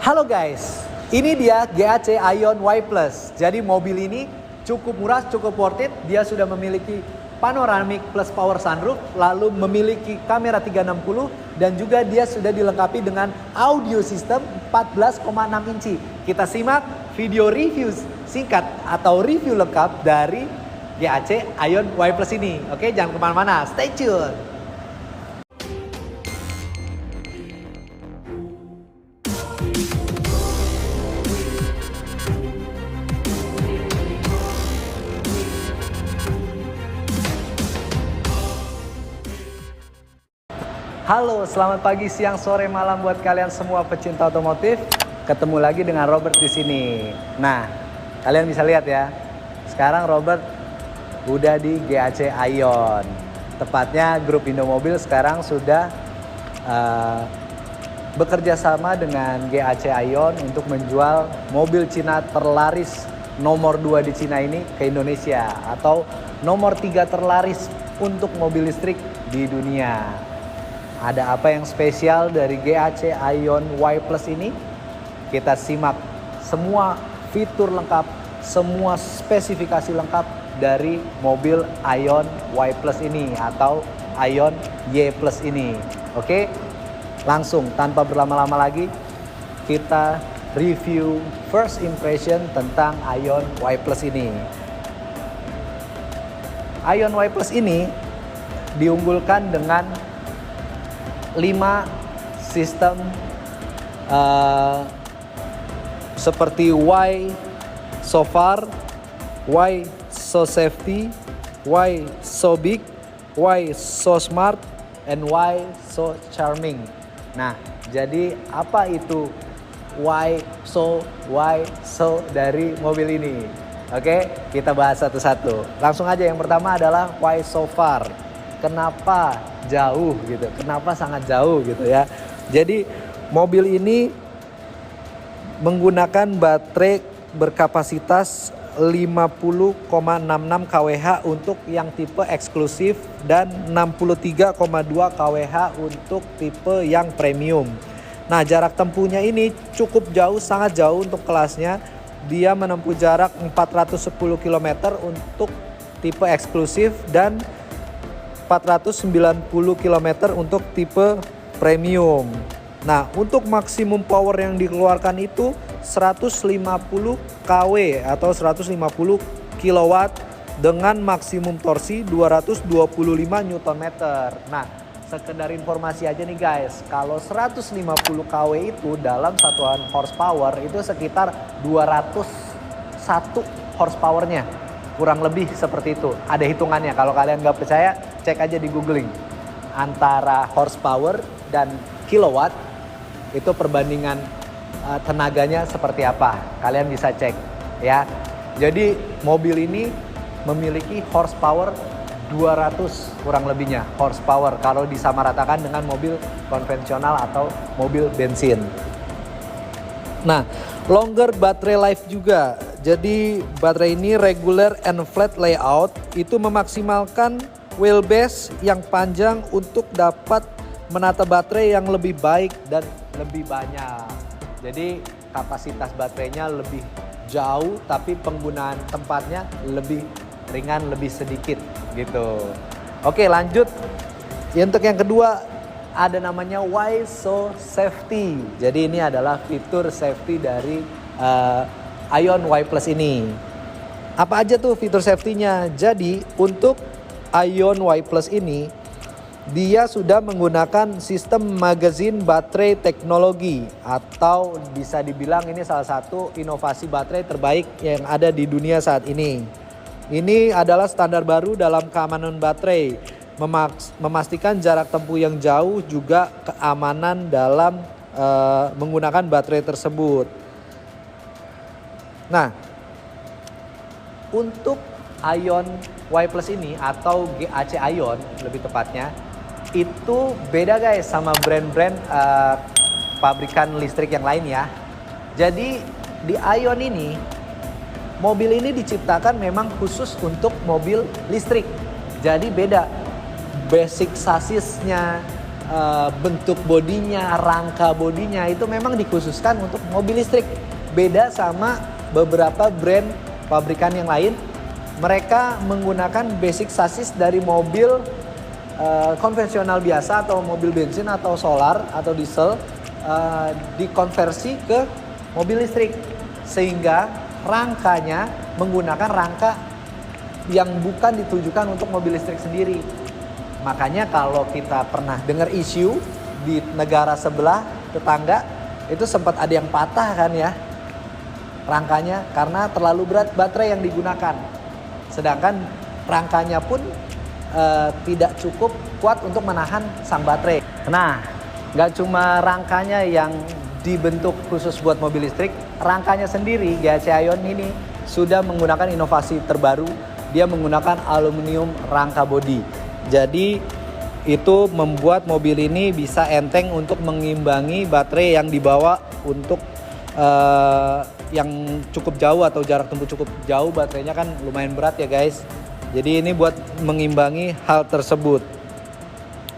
Halo guys, ini dia GAC Aion Y Plus. Jadi mobil ini cukup murah, cukup worth it. Dia sudah memiliki panoramic plus power sunroof, lalu memiliki kamera 360 dan juga dia sudah dilengkapi dengan audio system 14,6 inci. Kita simak video review singkat atau review lengkap dari GAC Aion Y Plus ini. Oke, jangan kemana-mana, stay tune. Halo, selamat pagi, siang, sore, malam buat kalian semua pecinta otomotif. Ketemu lagi dengan Robert di sini. Nah, kalian bisa lihat ya. Sekarang Robert udah di GAC Aion. Tepatnya grup Indomobil sekarang sudah bekerja sama dengan GAC Aion untuk menjual mobil Cina terlaris nomor 2 di Cina ini ke Indonesia atau nomor 3 terlaris untuk mobil listrik di dunia. Ada apa yang spesial dari GAC Aion Y Plus ini? Kita simak semua fitur lengkap, semua spesifikasi lengkap dari mobil Aion Y Plus ini atau Aion Y Plus ini. Oke, langsung tanpa berlama-lama lagi kita review first impression tentang Aion Y Plus ini. Aion Y Plus ini diunggulkan dengan 5 sistem seperti Y so far, Y so safety, Y so big, Y so smart, and Y so charming. Nah, jadi apa itu Y so dari mobil ini? Oke, kita bahas satu-satu. Langsung aja, yang pertama adalah Y so far. Kenapa jauh gitu? Kenapa sangat jauh gitu ya? Jadi mobil ini menggunakan baterai berkapasitas 50,66 kWh untuk yang tipe eksklusif dan 63,2 kWh untuk tipe yang premium. Nah, jarak tempuhnya ini cukup jauh, sangat jauh untuk kelasnya. Dia menempuh jarak 410 km untuk tipe eksklusif dan 490 km untuk tipe premium. Nah, untuk maksimum power yang dikeluarkan itu 150 kW atau 150 kW dengan maksimum torsi 225 Nm. Nah, sekedar informasi aja nih guys, kalau 150 kW itu dalam satuan horsepower itu sekitar 201 horsepowernya. Kurang lebih seperti itu. Ada hitungannya. Kalau kalian nggak percaya, cek aja di googling. Antara horsepower dan kilowatt itu perbandingan tenaganya seperti apa. Kalian bisa cek ya. Jadi mobil ini memiliki horsepower 200 kurang lebihnya horsepower kalau disamaratakan dengan mobil konvensional atau mobil bensin. Nah, longer battery life juga. Jadi baterai ini regular and flat layout, itu memaksimalkan wheelbase yang panjang untuk dapat menata baterai yang lebih baik dan lebih banyak. Jadi kapasitas baterainya lebih jauh tapi penggunaan tempatnya lebih ringan, lebih sedikit gitu. Oke, lanjut. Untuk yang kedua ada namanya Y so safety. Jadi ini adalah fitur safety dari Aion Y Plus ini. Apa aja tuh fitur safety-nya? Jadi untuk Aion Y Plus ini dia sudah menggunakan sistem magazine baterai teknologi atau bisa dibilang ini salah satu inovasi baterai terbaik yang ada di dunia saat ini. Ini adalah standar baru dalam keamanan baterai, memastikan jarak tempuh yang jauh juga keamanan dalam menggunakan baterai tersebut. Nah, untuk Aion Y Plus ini atau GAC Aion lebih tepatnya, itu beda guys sama brand-brand pabrikan listrik yang lain ya. Jadi di Aion ini, mobil ini diciptakan memang khusus untuk mobil listrik. Jadi beda basic chassisnya, bentuk bodinya, rangka bodinya itu memang dikhususkan untuk mobil listrik. Beda sama beberapa brand pabrikan yang lain, mereka menggunakan basic chassis dari mobil konvensional biasa atau mobil bensin atau solar atau diesel, dikonversi ke mobil listrik, sehingga rangkanya menggunakan rangka yang bukan ditujukan untuk mobil listrik sendiri. Makanya kalau kita pernah dengar isu di negara sebelah tetangga, itu sempat ada yang patah kan ya rangkanya karena terlalu berat baterai yang digunakan. Sedangkan rangkanya pun tidak cukup kuat untuk menahan sang baterai. Nah, nggak cuma rangkanya yang dibentuk khusus buat mobil listrik, rangkanya sendiri GAC Aion ini sudah menggunakan inovasi terbaru. Dia menggunakan aluminium rangka bodi. Jadi itu membuat mobil ini bisa enteng untuk mengimbangi baterai yang dibawa untuk yang cukup jauh atau jarak tempuh cukup jauh. Baterainya kan lumayan berat ya guys. Jadi ini buat mengimbangi hal tersebut.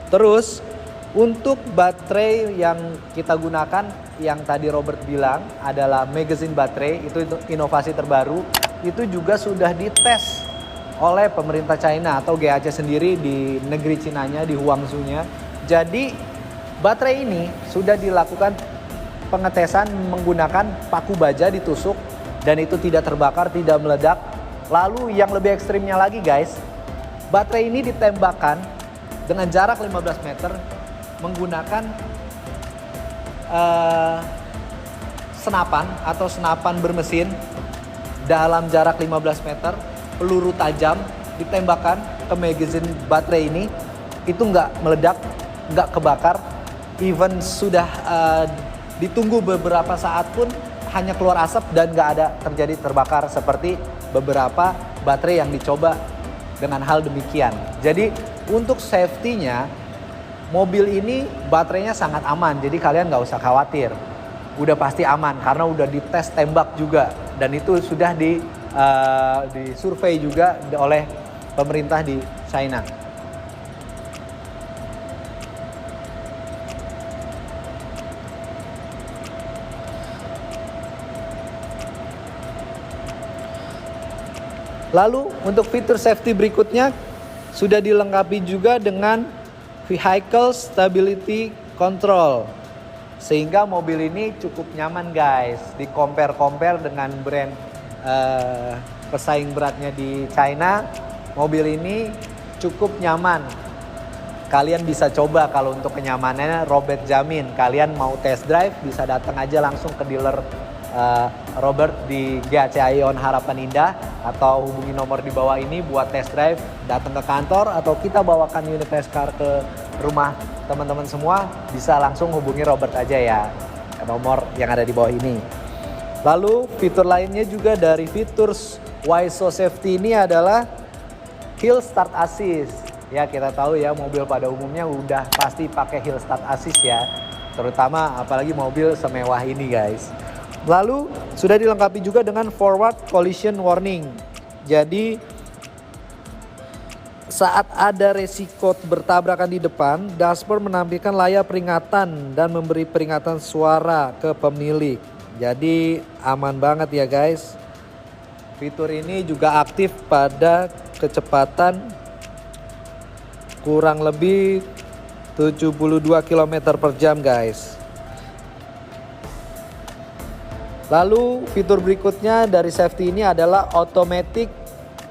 Terus untuk baterai yang kita gunakan, yang tadi Robert bilang adalah magazine baterai, itu inovasi terbaru. Itu juga sudah dites oleh pemerintah China atau GAC sendiri di negeri Cinanya, di Huangzhou-nya. Jadi baterai ini sudah dilakukan pengetesan menggunakan paku baja ditusuk dan itu tidak terbakar, tidak meledak. Lalu yang lebih ekstrimnya lagi guys, baterai ini ditembakkan dengan jarak 15 meter menggunakan senapan atau senapan bermesin dalam jarak 15 meter. Peluru tajam ditembakkan ke magazine baterai ini, itu nggak meledak, nggak kebakar, even sudah ditunggu beberapa saat pun hanya keluar asap dan nggak ada terjadi terbakar seperti beberapa baterai yang dicoba dengan hal demikian. Jadi untuk safety-nya mobil ini baterainya sangat aman, jadi kalian nggak usah khawatir, udah pasti aman karena udah dites tembak juga dan itu sudah disurvei juga oleh pemerintah di China. Lalu untuk fitur safety berikutnya sudah dilengkapi juga dengan Vehicle Stability Control, sehingga mobil ini cukup nyaman guys. Di compare dengan brand pesaing beratnya di China, mobil ini cukup nyaman. Kalian bisa coba, kalau untuk kenyamanannya Robert jamin. Kalian mau test drive bisa datang aja langsung ke dealer Robert di GAC Aion Harapan Indah atau hubungi nomor di bawah ini buat test drive, datang ke kantor atau kita bawakan unit test car ke rumah teman-teman semua, bisa langsung hubungi Robert aja ya ke nomor yang ada di bawah ini. Lalu fitur lainnya juga dari fitur Why So Safety ini adalah Hill Start Assist. Ya kita tahu ya mobil pada umumnya udah pasti pakai Hill Start Assist ya. Terutama apalagi mobil semewah ini guys. Lalu sudah dilengkapi juga dengan Forward Collision Warning. Jadi saat ada resiko bertabrakan di depan, dashboard menampilkan layar peringatan dan memberi peringatan suara ke pemilik. Jadi aman banget ya guys. Fitur ini juga aktif pada kecepatan kurang lebih 72 km per jam guys. Lalu fitur berikutnya dari safety ini adalah Automatic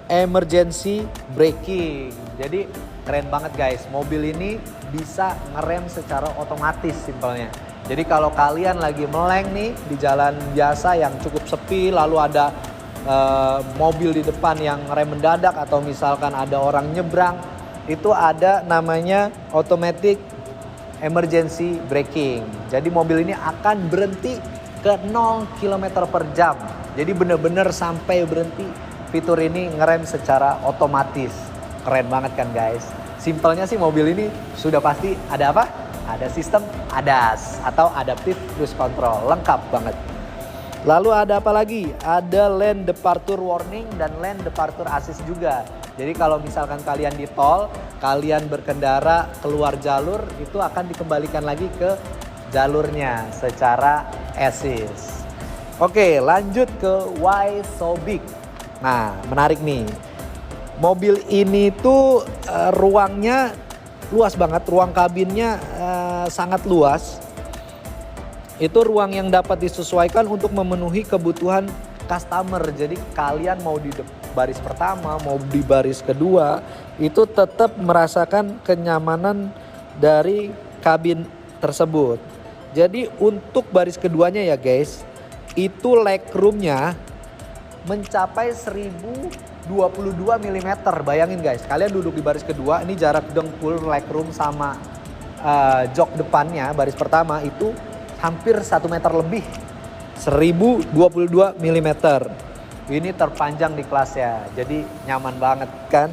Emergency Braking. Jadi keren banget guys, mobil ini bisa ngerem secara otomatis simpelnya. Jadi kalau kalian lagi meleng nih di jalan biasa yang cukup sepi, lalu ada mobil di depan yang rem mendadak atau misalkan ada orang nyebrang, itu ada namanya Automatic Emergency Braking. Jadi mobil ini akan berhenti ke 0 km per jam. Jadi bener-bener sampai berhenti. Fitur ini ngerem secara otomatis. Keren banget kan guys. Simpelnya sih mobil ini sudah pasti ada apa? Ada sistem ADAS atau Adaptive Cruise Control. Lengkap banget. Lalu ada apa lagi? Ada Lane Departure Warning dan Lane Departure Assist juga. Jadi kalau misalkan kalian di tol, kalian berkendara keluar jalur, itu akan dikembalikan lagi ke jalurnya secara assist. Oke, lanjut ke why so big. Nah, menarik nih. Mobil ini tuh ruangnya luas banget, ruang kabinnya sangat luas. Itu ruang yang dapat disesuaikan untuk memenuhi kebutuhan customer. Jadi kalian mau di baris pertama, mau di baris kedua, itu tetap merasakan kenyamanan dari kabin tersebut. Jadi untuk baris keduanya ya guys, itu legroomnya mencapai 1022 mm. Bayangin guys, kalian duduk di baris kedua, ini jarak dengkul legroom sama jok depannya baris pertama itu hampir 1 meter lebih. 1022 mm. Ini terpanjang di kelasnya, jadi nyaman banget kan.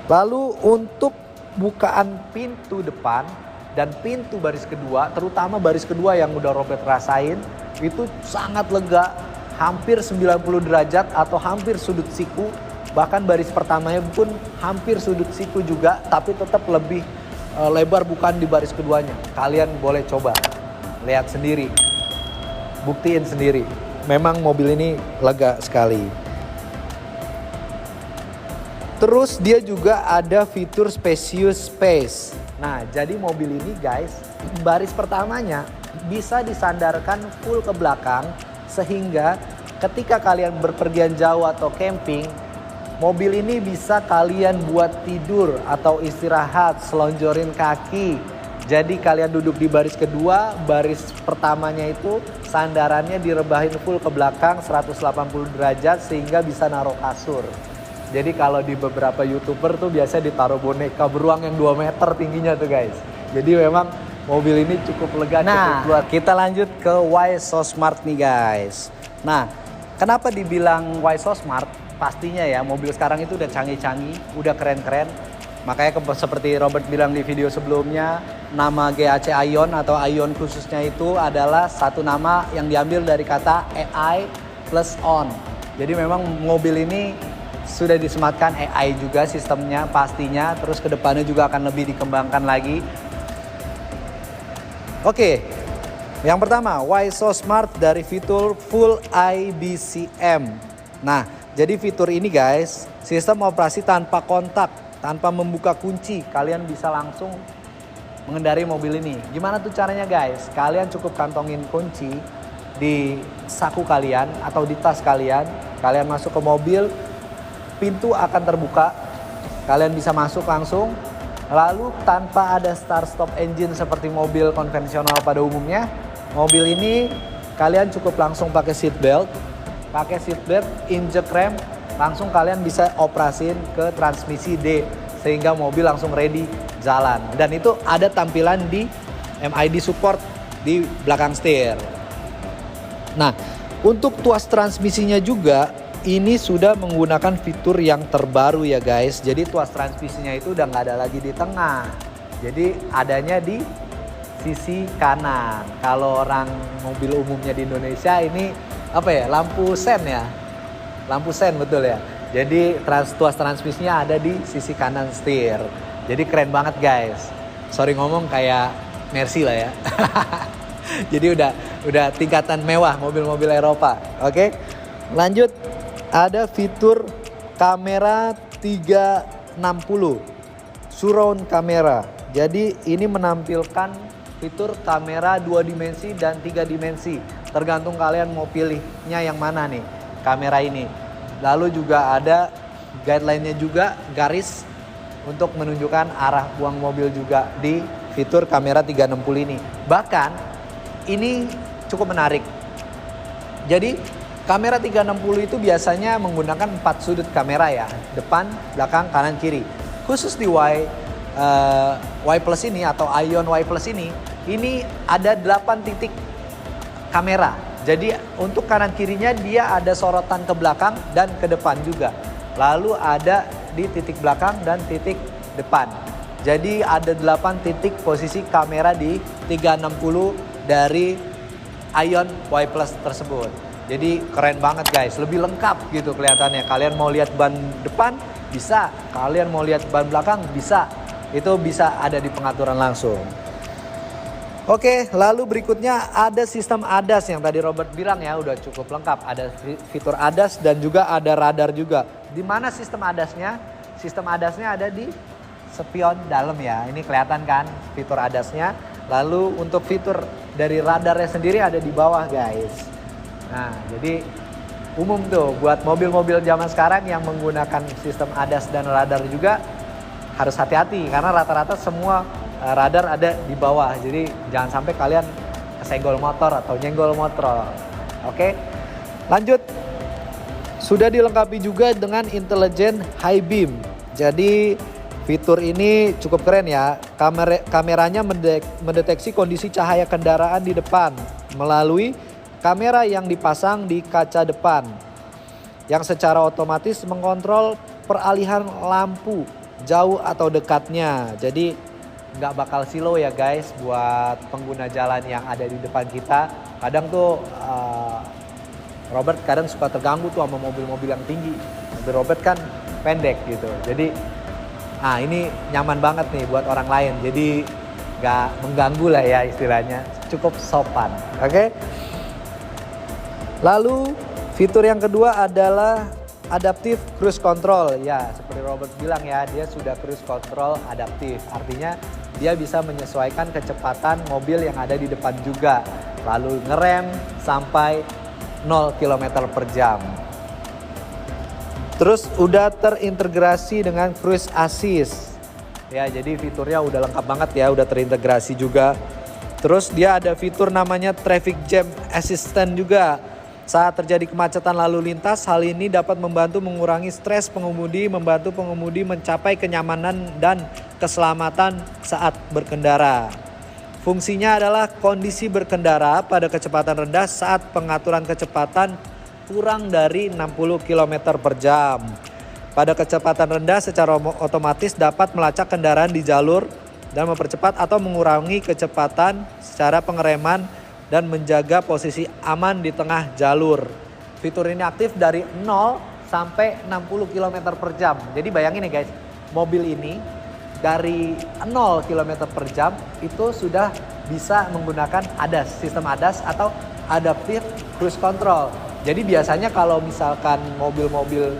Lalu untuk bukaan pintu depan dan pintu baris kedua, terutama baris kedua yang udah Robert rasain, itu sangat lega, hampir 90 derajat atau hampir sudut siku. Bahkan baris pertamanya pun hampir sudut siku juga, tapi tetap lebih lebar bukan di baris keduanya. Kalian boleh coba, lihat sendiri, buktiin sendiri. Memang mobil ini lega sekali. Terus dia juga ada fitur spacious space. Nah, jadi mobil ini guys, baris pertamanya bisa disandarkan full ke belakang sehingga ketika kalian berpergian jauh atau camping, mobil ini bisa kalian buat tidur atau istirahat, selonjorin kaki. Jadi kalian duduk di baris kedua, baris pertamanya itu sandarannya direbahin full ke belakang 180 derajat sehingga bisa naruh kasur. Jadi kalau di beberapa YouTuber tuh biasa ditaruh boneka beruang yang 2 meter tingginya tuh guys. Jadi memang mobil ini cukup lega, cukup luar. Kita lanjut ke why so smart nih guys. Nah, kenapa dibilang why so smart? Pastinya ya mobil sekarang itu udah canggih-canggih, udah keren-keren. Makanya seperti Robert bilang di video sebelumnya, nama GAC Aion atau Aion khususnya itu adalah satu nama yang diambil dari kata AI plus on. Jadi memang mobil ini sudah disematkan AI juga sistemnya pastinya, terus kedepannya juga akan lebih dikembangkan lagi. Oke, yang pertama why so smart dari fitur full IBCM. Nah, jadi fitur ini guys, sistem operasi tanpa kontak, tanpa membuka kunci, kalian bisa langsung mengendarai mobil ini. Gimana tuh caranya guys? Kalian cukup kantongin kunci di saku kalian atau di tas kalian. Kalian masuk ke mobil, pintu akan terbuka. Kalian bisa masuk langsung. Lalu tanpa ada start stop engine seperti mobil konvensional pada umumnya, mobil ini kalian cukup langsung pakai seat belt. Pakai seat belt, injek rem, langsung kalian bisa operasin ke transmisi D sehingga mobil langsung ready jalan. Dan itu ada tampilan di MID support di belakang setir. Nah, untuk tuas transmisinya juga ini sudah menggunakan fitur yang terbaru ya guys. Jadi tuas transmisinya itu udah nggak ada lagi di tengah. Jadi adanya di sisi kanan. Kalau orang mobil umumnya di Indonesia ini apa ya, lampu sen ya. Lampu sen betul ya. Jadi tuas transmisinya ada di sisi kanan setir. Jadi keren banget guys. Sorry ngomong kayak Mercy lah ya. Jadi udah tingkatan mewah mobil-mobil Eropa. Oke. Lanjut, ada fitur kamera 360 surround kamera. Jadi ini menampilkan fitur kamera 2 dimensi dan 3 dimensi. Tergantung kalian mau pilihnya yang mana nih kamera ini. Lalu juga ada guideline-nya juga, garis untuk menunjukkan arah buang mobil juga di fitur kamera 360 ini. Bahkan ini cukup menarik. Jadi kamera 360 itu biasanya menggunakan 4 sudut kamera ya. Depan, belakang, kanan, kiri. Khusus di Y Plus ini atau Aion Y Plus ini ada 8 titik kamera. Jadi untuk kanan kirinya dia ada sorotan ke belakang dan ke depan juga. Lalu ada di titik belakang dan titik depan. Jadi ada 8 titik posisi kamera di 360 dari Aion Y Plus tersebut. Jadi keren banget guys, lebih lengkap gitu kelihatannya. Kalian mau lihat ban depan bisa, kalian mau lihat ban belakang bisa. Itu bisa ada di pengaturan langsung. Oke, lalu berikutnya ada sistem ADAS yang tadi Robert bilang ya udah cukup lengkap. Ada fitur ADAS dan juga ada radar juga. Di mana sistem ADAS-nya? Sistem ADAS-nya ada di spion dalam ya. Ini kelihatan kan fitur ADAS-nya. Lalu untuk fitur dari radarnya sendiri ada di bawah guys. Nah, jadi umum tuh buat mobil-mobil zaman sekarang yang menggunakan sistem ADAS dan radar juga harus hati-hati karena rata-rata semua radar ada di bawah, jadi jangan sampai kalian kesenggol motor atau nyenggol motor. Oke, lanjut. Sudah dilengkapi juga dengan intelligent high beam. Jadi fitur ini cukup keren ya. Kameranya mendeteksi kondisi cahaya kendaraan di depan melalui kamera yang dipasang di kaca depan, yang secara otomatis mengontrol peralihan lampu jauh atau dekatnya. Jadi nggak bakal silo ya guys buat pengguna jalan yang ada di depan kita. Kadang tuh Robert kadang suka terganggu tuh sama mobil-mobil yang tinggi. Mobil Robert kan pendek gitu. Jadi ini nyaman banget nih buat orang lain. Jadi nggak mengganggu lah ya istilahnya. Cukup sopan. Oke. Lalu fitur yang kedua adalah adaptive cruise control. Ya, seperti Robert bilang ya, dia sudah cruise control adaptif. Artinya dia bisa menyesuaikan kecepatan mobil yang ada di depan juga. Lalu ngerem sampai 0 km per jam. Terus udah terintegrasi dengan cruise assist. Ya, jadi fiturnya udah lengkap banget ya, udah terintegrasi juga. Terus dia ada fitur namanya traffic jam assistant juga. Saat terjadi kemacetan lalu lintas, hal ini dapat membantu mengurangi stres pengemudi, membantu pengemudi mencapai kenyamanan dan keselamatan saat berkendara. Fungsinya adalah kondisi berkendara pada kecepatan rendah saat pengaturan kecepatan kurang dari 60 km per jam. Pada kecepatan rendah secara otomatis dapat melacak kendaraan di jalur dan mempercepat atau mengurangi kecepatan secara pengereman dan menjaga posisi aman di tengah jalur. Fitur ini aktif dari 0 sampai 60 km per jam. Jadi bayangin nih guys, mobil ini dari 0 km per jam itu sudah bisa menggunakan ADAS, sistem ADAS atau Adaptive Cruise Control. Jadi biasanya kalau misalkan mobil-mobil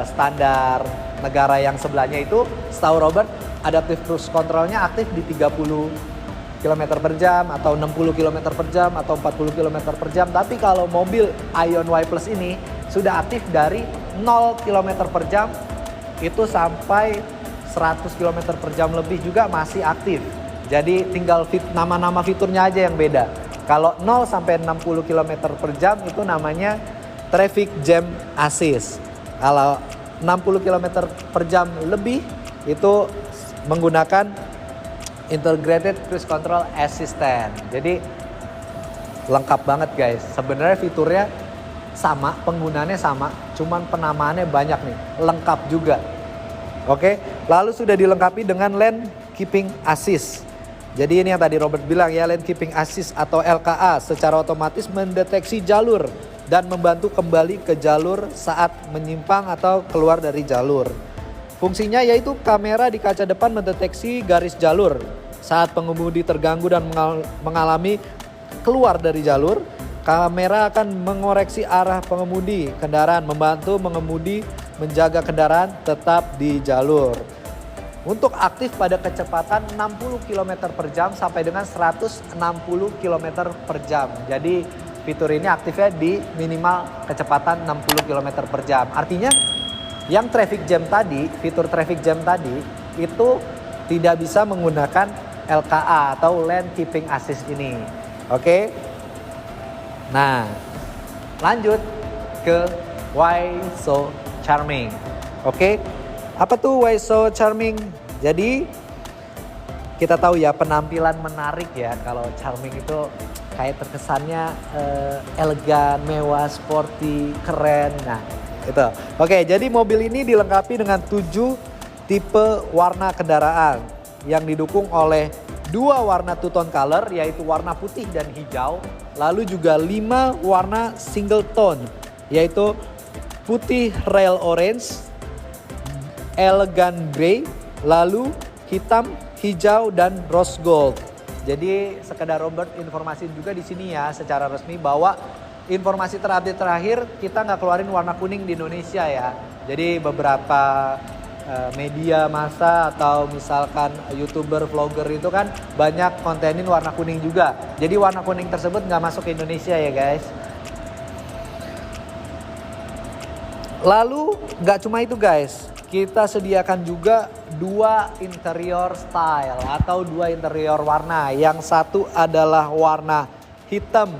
standar negara yang sebelahnya itu, setahu Robert, Adaptive Cruise Control-nya aktif di 30 km per jam atau 60 km per jam atau 40 km per jam. Tapi kalau mobil Ion Y Plus ini sudah aktif dari 0 km per jam itu sampai 100 km per jam lebih juga masih aktif. Jadi tinggal nama-nama fiturnya aja yang beda. Kalau 0 sampai 60 km per jam itu namanya traffic jam assist. Kalau 60 km per jam lebih itu menggunakan Integrated Cruise Control Assistant. Jadi lengkap banget guys. Sebenarnya fiturnya sama, penggunaannya sama, cuman penamaannya banyak nih. Lengkap juga. Oke, lalu sudah dilengkapi dengan Lane Keeping Assist. Jadi ini yang tadi Robert bilang ya, Lane Keeping Assist atau LKA secara otomatis mendeteksi jalur dan membantu kembali ke jalur saat menyimpang atau keluar dari jalur. Fungsinya yaitu kamera di kaca depan mendeteksi garis jalur. Saat pengemudi terganggu dan mengalami keluar dari jalur, kamera akan mengoreksi arah pengemudi kendaraan, membantu pengemudi menjaga kendaraan tetap di jalur. Untuk aktif pada kecepatan 60 km per jam sampai dengan 160 km per jam. Jadi fitur ini aktifnya di minimal kecepatan 60 km per jam. Artinya yang traffic jam tadi, fitur traffic jam tadi itu tidak bisa menggunakan LKA atau Lane Keeping Assist ini. Oke. Nah, lanjut ke Why So Charming. Oke. Apa tuh Why So Charming? Jadi kita tahu ya penampilan menarik ya. Kalau charming itu kayak terkesannya elegan, mewah, sporty, keren. Nah, itu. Oke, jadi mobil ini dilengkapi dengan 7 tipe warna kendaraan yang didukung oleh 2 warna two tone color, yaitu warna putih dan hijau. lalu juga 5 warna single tone, yaitu putih rail orange, elegan grey, lalu hitam, hijau, dan rose gold. Jadi sekedar Robert informasi juga di sini ya secara resmi bahwa informasi terupdate terakhir kita nggak keluarin warna kuning di Indonesia ya. Jadi beberapa media massa atau misalkan YouTuber, vlogger itu kan banyak kontenin warna kuning juga. Jadi warna kuning tersebut nggak masuk ke Indonesia ya guys. Lalu nggak cuma itu guys, kita sediakan juga 2 interior style atau 2 interior warna. Yang satu adalah warna hitam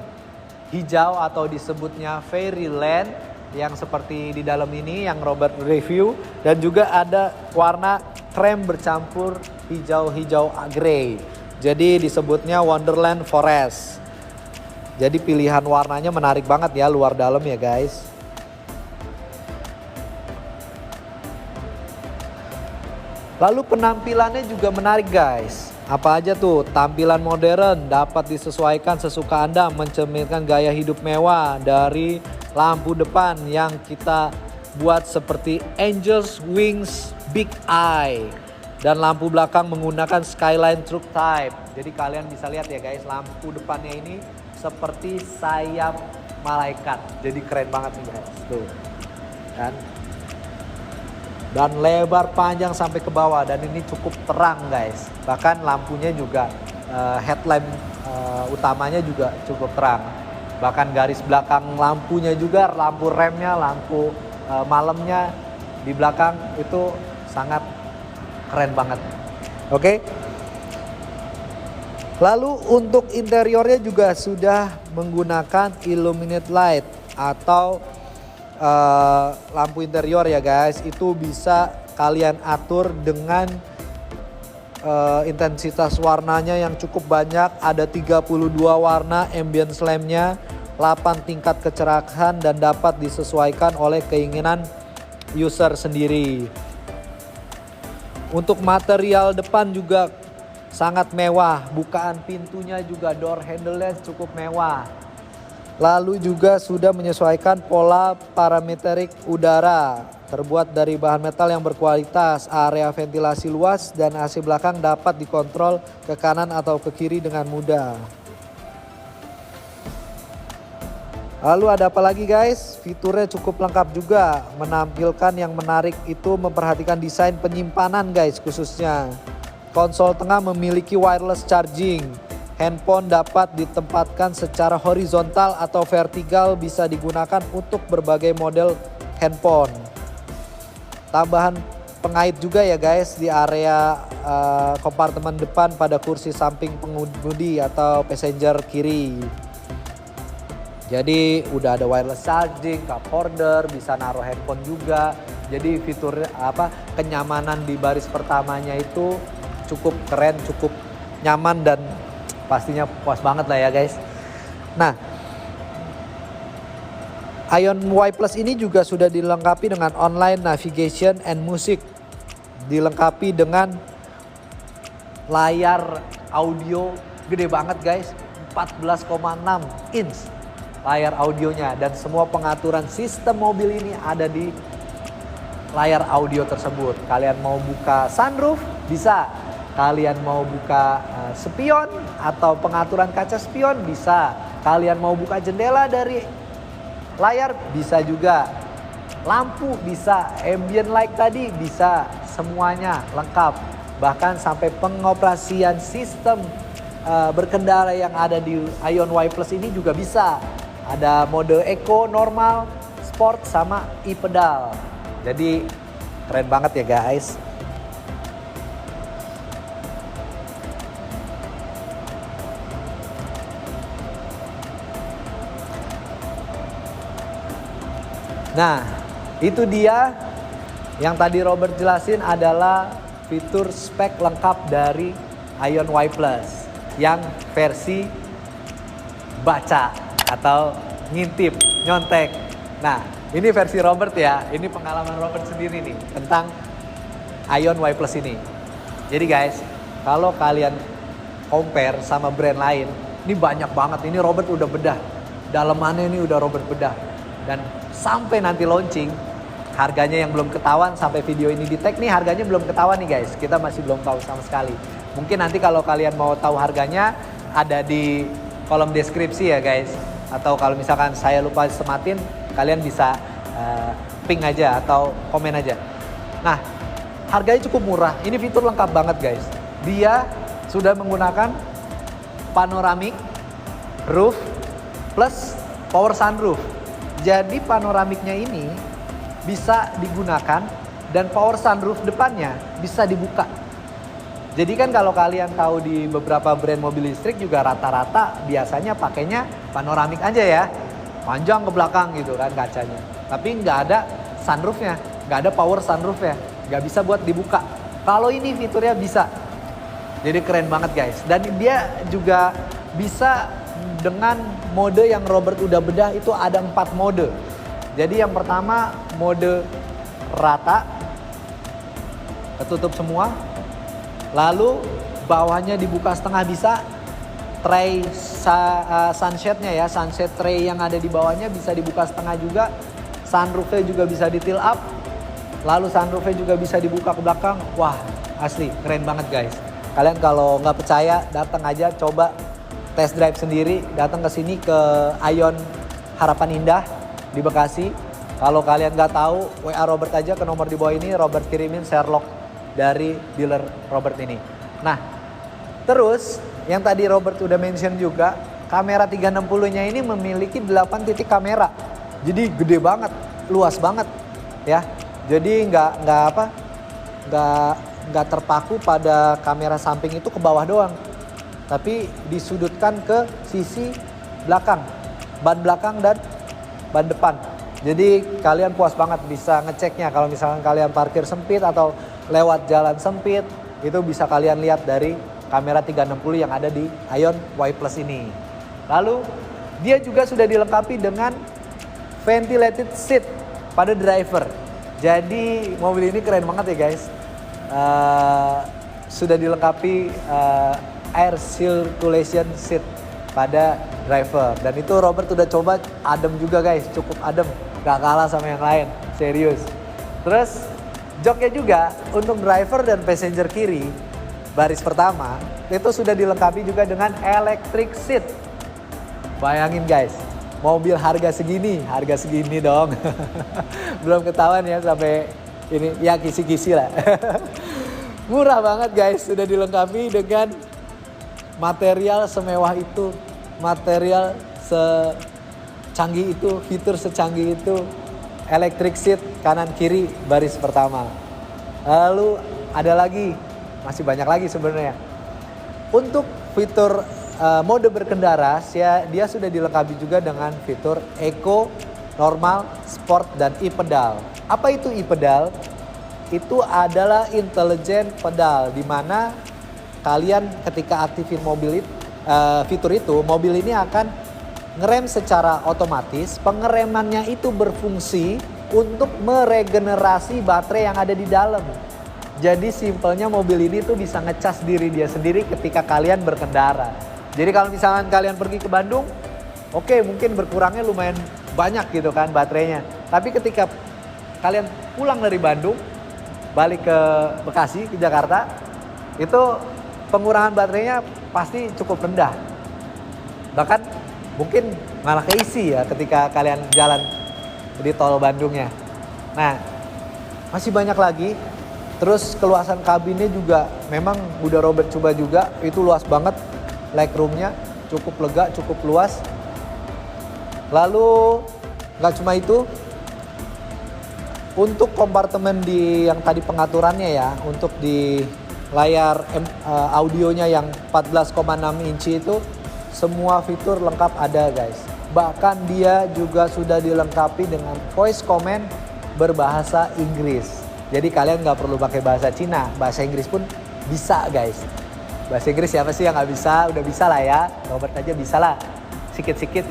hijau atau disebutnya Fairyland yang seperti di dalam ini yang Robert review, dan juga ada warna krem bercampur hijau-hijau grey. Jadi disebutnya Wonderland Forest. Jadi pilihan warnanya menarik banget ya, luar dalam ya guys. Lalu penampilannya juga menarik guys. Apa aja tuh? Tampilan modern dapat disesuaikan sesuka Anda, mencerminkan gaya hidup mewah dari lampu depan yang kita buat seperti Angel's Wings Big Eye, dan lampu belakang menggunakan Skyline Truck Type. Jadi kalian bisa lihat ya guys, lampu depannya ini seperti sayap malaikat. Jadi keren banget nih guys. Tuh. Dan lebar panjang sampai ke bawah, dan ini cukup terang guys. Bahkan lampunya juga headlamp utamanya juga cukup terang. Bahkan garis belakang lampunya juga, lampu remnya, lampu malamnya di belakang itu sangat keren banget. Oke. Lalu untuk interiornya juga sudah menggunakan illuminate light atau lampu interior ya guys. Itu bisa kalian atur dengan intensitas warnanya yang cukup banyak. Ada 32 warna ambience lampnya, 8 tingkat kecerahan, dan dapat disesuaikan oleh keinginan user sendiri. Untuk material depan juga sangat mewah. Bukaan pintunya juga, door handle-nya cukup mewah. Lalu juga sudah menyesuaikan pola parametrik udara. Terbuat dari bahan metal yang berkualitas, area ventilasi luas, dan AC belakang dapat dikontrol ke kanan atau ke kiri dengan mudah. Lalu ada apa lagi guys? Fiturnya cukup lengkap juga. Menampilkan yang menarik itu memperhatikan desain penyimpanan guys khususnya. Konsol tengah memiliki wireless charging. Handphone dapat ditempatkan secara horizontal atau vertikal, bisa digunakan untuk berbagai model handphone. Tambahan pengait juga ya guys di area kompartemen depan pada kursi samping pengemudi atau passenger kiri. Jadi udah ada wireless charging, cup holder, bisa naruh handphone juga. Jadi fitur kenyamanan di baris pertamanya itu cukup keren, cukup nyaman, dan pastinya puas banget lah ya guys. Nah, Ion Y Plus ini juga sudah dilengkapi dengan online navigation and music. Dilengkapi dengan layar audio gede banget guys, 14,6 inch layar audionya, dan semua pengaturan sistem mobil ini ada di layar audio tersebut. Kalian mau buka sunroof bisa, kalian mau buka spion atau pengaturan kaca spion bisa, kalian mau buka jendela dari layar bisa juga, lampu bisa, ambient light tadi bisa, semuanya lengkap. Bahkan sampai pengoperasian sistem berkendara yang ada di Ion Y Plus ini juga bisa. Ada mode eco, normal, sport, sama e-pedal. Jadi keren banget ya guys. Nah, itu dia yang tadi Robert jelasin adalah fitur spek lengkap dari Ion Y Plus yang versi baca atau ngintip, nyontek. Nah, ini versi Robert ya. Ini pengalaman Robert sendiri nih tentang Ion Y Plus ini. Jadi guys, kalau kalian compare sama brand lain, Ini banyak banget, ini Robert udah bedah. Dalemannya ini udah Robert bedah. Dan sampai nanti launching, harganya yang belum ketahuan, sampai video ini di tag nih harganya belum ketahuan nih guys. Kita masih belum tahu sama sekali. Mungkin nanti kalau kalian mau tahu harganya ada di kolom deskripsi ya guys. Atau kalau misalkan saya lupa sematin, kalian bisa ping aja atau komen aja. Nah, harganya cukup murah. Ini fitur lengkap banget guys. Dia sudah menggunakan panoramic roof plus power sunroof. Jadi panoramiknya ini bisa digunakan dan power sunroof depannya bisa dibuka. Jadi kan kalau kalian tahu di beberapa brand mobil listrik juga rata-rata biasanya pakainya panoramik aja ya. Panjang ke belakang gitu kan kacanya. Tapi nggak ada sunroofnya, nggak ada power sunroofnya. Nggak bisa buat dibuka. Kalau ini fiturnya bisa. Jadi keren banget guys. Dan dia juga bisa dengan mode yang Robert udah bedah itu ada 4 mode. Jadi yang pertama mode rata, ketutup semua. Lalu bawahnya dibuka setengah bisa. Tray sunshade-nya ya, sunshade tray yang ada di bawahnya bisa dibuka setengah juga. Sunroofnya juga bisa di tilt up. Lalu sunroofnya juga bisa dibuka ke belakang. Wah asli keren banget guys. Kalian kalau nggak percaya datang aja coba test drive sendiri. Datang ke sini ke Ion Harapan Indah di Bekasi. Kalau kalian nggak tahu WA Robert aja ke nomor di bawah ini. Robert kirimin Sherlock dari dealer Robert ini. Nah terus yang tadi Robert udah mention juga, kamera 360-nya ini memiliki 8 titik kamera. Jadi gede banget, luas banget ya. Jadi nggak terpaku pada kamera samping itu ke bawah doang. Tapi disudutkan ke sisi belakang, ban belakang dan ban depan. Jadi kalian puas banget bisa ngeceknya kalau misalkan kalian parkir sempit atau lewat jalan sempit, itu bisa kalian lihat dari kamera 360 yang ada di Ion Y Plus ini. Lalu dia juga sudah dilengkapi dengan ventilated seat pada driver. Jadi mobil ini keren banget ya guys. Sudah dilengkapi air circulation seat pada driver. Dan itu Robert udah coba, adem juga guys, cukup adem. Gak kalah sama yang lain, serius. Terus joknya juga untuk driver dan passenger kiri baris pertama itu sudah dilengkapi juga dengan electric seat. Bayangin guys, mobil harga segini dong. Belum ketahuan ya sampai ini, ya kisi-kisi lah. Murah banget guys, sudah dilengkapi dengan material semewah itu, material secanggih itu, fitur secanggih itu, electric seat kanan kiri baris pertama. Lalu ada lagi, masih banyak lagi sebenarnya. Untuk fitur mode berkendara, dia sudah dilengkapi juga dengan fitur Eco, Normal, Sport, dan e-pedal. Apa itu e-pedal? Itu adalah intelligent pedal, di mana kalian ketika aktifin mobil fitur itu, mobil ini akan ngerem secara otomatis. Pengeremannya itu berfungsi untuk meregenerasi baterai yang ada di dalam. Jadi simpelnya mobil ini tuh bisa ngecas diri dia sendiri ketika kalian berkendara. Jadi kalau misalkan kalian pergi ke Bandung, oke, mungkin berkurangnya lumayan banyak gitu kan baterainya. Tapi ketika kalian pulang dari Bandung, balik ke Bekasi, ke Jakarta, itu pengurangan baterainya pasti cukup rendah. Bahkan mungkin malah keisi ya ketika kalian jalan di tol Bandungnya. Nah, masih banyak lagi. Terus keluasan kabinnya juga memang udah Robert coba juga, itu luas banget. Legroomnya cukup lega, cukup luas. Lalu nggak cuma itu, untuk kompartemen di yang tadi pengaturannya ya, untuk di layar audionya yang 14,6 inci itu semua fitur lengkap ada guys. Bahkan dia juga sudah dilengkapi dengan voice command berbahasa Inggris. Jadi kalian nggak perlu pakai bahasa Cina, bahasa Inggris pun bisa guys. Bahasa Inggris siapa sih yang nggak bisa? Udah bisa lah ya, Robert aja bisa lah, sikit-sikit.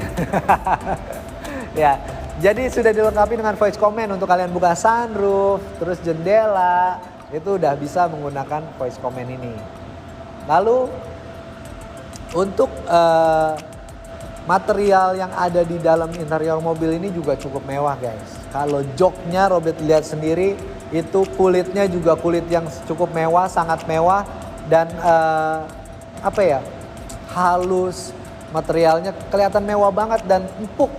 Ya, jadi sudah dilengkapi dengan voice command untuk kalian buka sunroof, terus jendela, itu udah bisa menggunakan voice command ini. Lalu Untuk material yang ada di dalam interior mobil ini juga cukup mewah guys. Kalau joknya Robert lihat sendiri, itu kulitnya juga kulit yang cukup mewah, sangat mewah. Dan halus, materialnya kelihatan mewah banget dan empuk.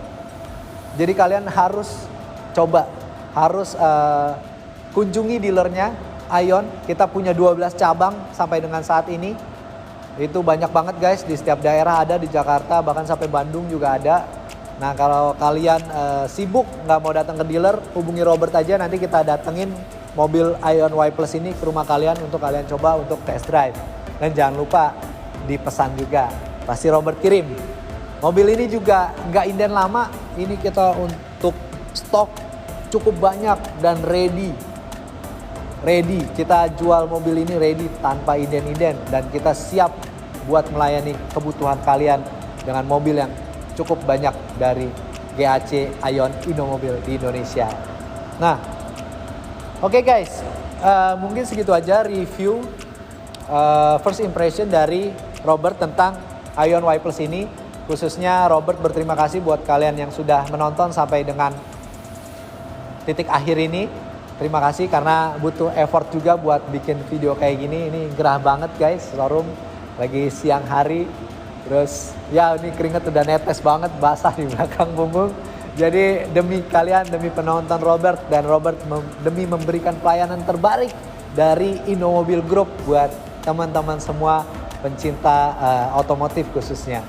Jadi kalian harus coba, harus kunjungi dealernya Ion. Kita punya 12 cabang sampai dengan saat ini. Itu banyak banget guys, di setiap daerah ada, di Jakarta bahkan sampai Bandung juga ada. Nah kalau kalian sibuk nggak mau datang ke dealer, hubungi Robert aja, nanti kita datengin mobil Ion Y Plus ini ke rumah kalian untuk kalian coba untuk test drive. Dan jangan lupa dipesan juga, pasti Robert kirim. Mobil ini juga nggak inden lama, ini kita untuk stok cukup banyak dan ready. Kita jual mobil ini ready tanpa inden-inden, dan kita siap buat melayani kebutuhan kalian dengan mobil yang cukup banyak dari GAC Ion Innomobil di Indonesia. Nah, oke guys, mungkin segitu aja review first impression dari Robert tentang Ion Y Plus ini. Khususnya Robert berterima kasih buat kalian yang sudah menonton sampai dengan titik akhir ini. Terima kasih karena butuh effort juga buat bikin video kayak gini. Ini gerah banget guys, showroom lagi siang hari. Terus ya ini keringet udah netes banget, basah di belakang punggung. Jadi demi kalian, demi penonton Robert, dan Robert demi memberikan pelayanan terbaik dari Innomobil Group buat teman-teman semua pencinta otomotif khususnya.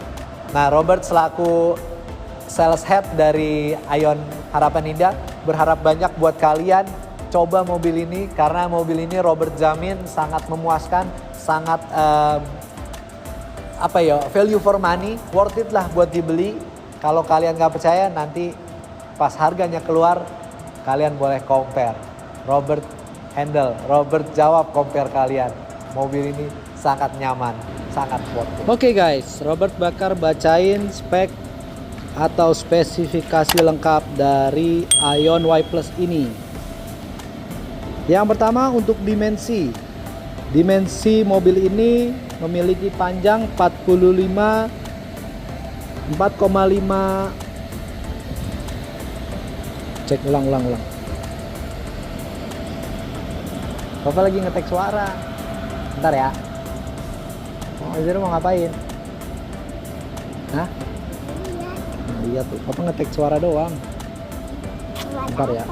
Nah, Robert selaku sales head dari Ion Harapan Indah berharap banyak buat kalian coba mobil ini, karena mobil ini Robert jamin sangat memuaskan, sangat value for money, worth it lah buat dibeli. Kalau kalian nggak percaya, nanti pas harganya keluar kalian boleh compare. Robert handle, Robert jawab compare kalian. Mobil ini sangat nyaman, sangat worth it. Oke guys, Robert bakal bacain spek atau spesifikasi lengkap dari Ion Y Plus ini. Yang pertama untuk dimensi. Dimensi mobil ini memiliki panjang 4,5 cek ulang. Bapak lagi ngetek suara. Bentar ya. Zero mau ngapain? Hah? Nah, iya tuh, Bapak ngetek suara doang. Bentar ya.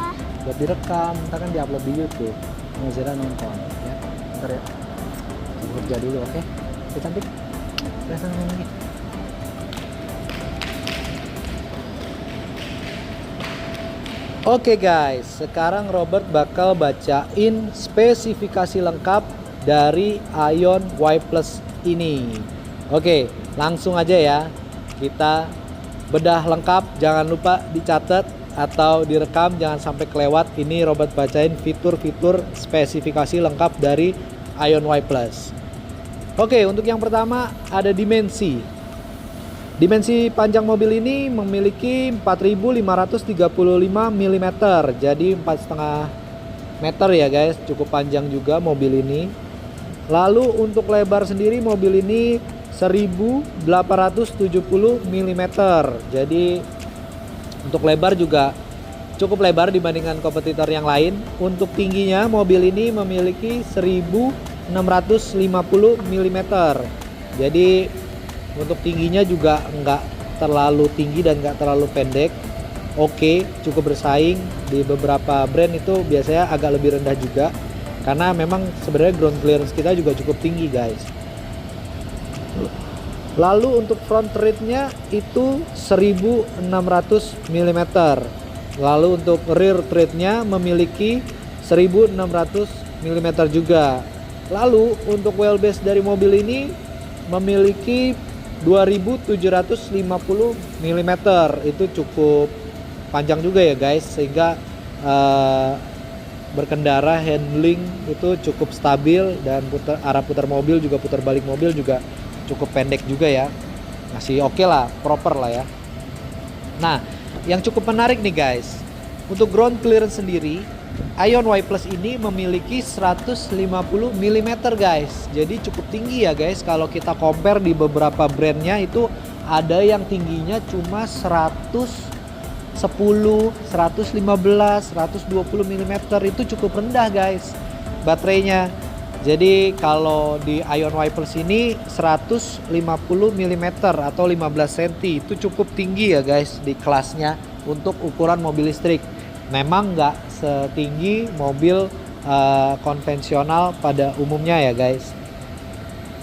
Buat direkam, ntar kan diupload di YouTube. Mau Zira nonton ya. Bentar ya. Kerja dulu, oke? Oke cantik. Kelihatan lagi. Oke guys, sekarang Robert bakal bacain spesifikasi lengkap dari Ion Y Plus ini. Oke, langsung aja ya. Kita bedah lengkap, jangan lupa dicatat atau direkam, jangan sampai kelewat. Ini Robert bacain fitur-fitur spesifikasi lengkap dari Ion Y Plus. Oke, untuk yang pertama ada dimensi. Dimensi panjang mobil ini memiliki 4.535 mm, jadi 4,5 meter ya guys, cukup panjang juga mobil ini. Lalu untuk lebar sendiri mobil ini 1.870 mm, jadi untuk lebar juga cukup lebar dibandingkan kompetitor yang lain. Untuk tingginya mobil ini memiliki 1.650 mm, jadi untuk tingginya juga nggak terlalu tinggi dan nggak terlalu pendek. Oke, cukup bersaing. Di beberapa brand itu biasanya agak lebih rendah juga, karena memang sebenarnya ground clearance kita juga cukup tinggi guys. Lalu untuk front treadnya itu 1.600 mm. Lalu untuk rear treadnya memiliki 1.600 mm juga. Lalu untuk wheelbase dari mobil ini memiliki 2.750 mm. Itu cukup panjang juga ya guys, sehingga berkendara handling itu cukup stabil, dan arah putar mobil juga, putar balik mobil juga cukup pendek juga ya, masih oke lah, proper lah ya. Nah, yang cukup menarik nih guys, untuk ground clearance sendiri Ion Y Plus ini memiliki 150 mm guys. Jadi cukup tinggi ya guys. Kalau kita compare di beberapa brandnya itu ada yang tingginya cuma 110, 115, 120 mm. Itu cukup rendah guys baterainya. Jadi kalau di Ion Y Plus ini 150 mm atau 15 cm itu cukup tinggi ya guys di kelasnya untuk ukuran mobil listrik. Memang nggak setinggi mobil konvensional pada umumnya ya guys.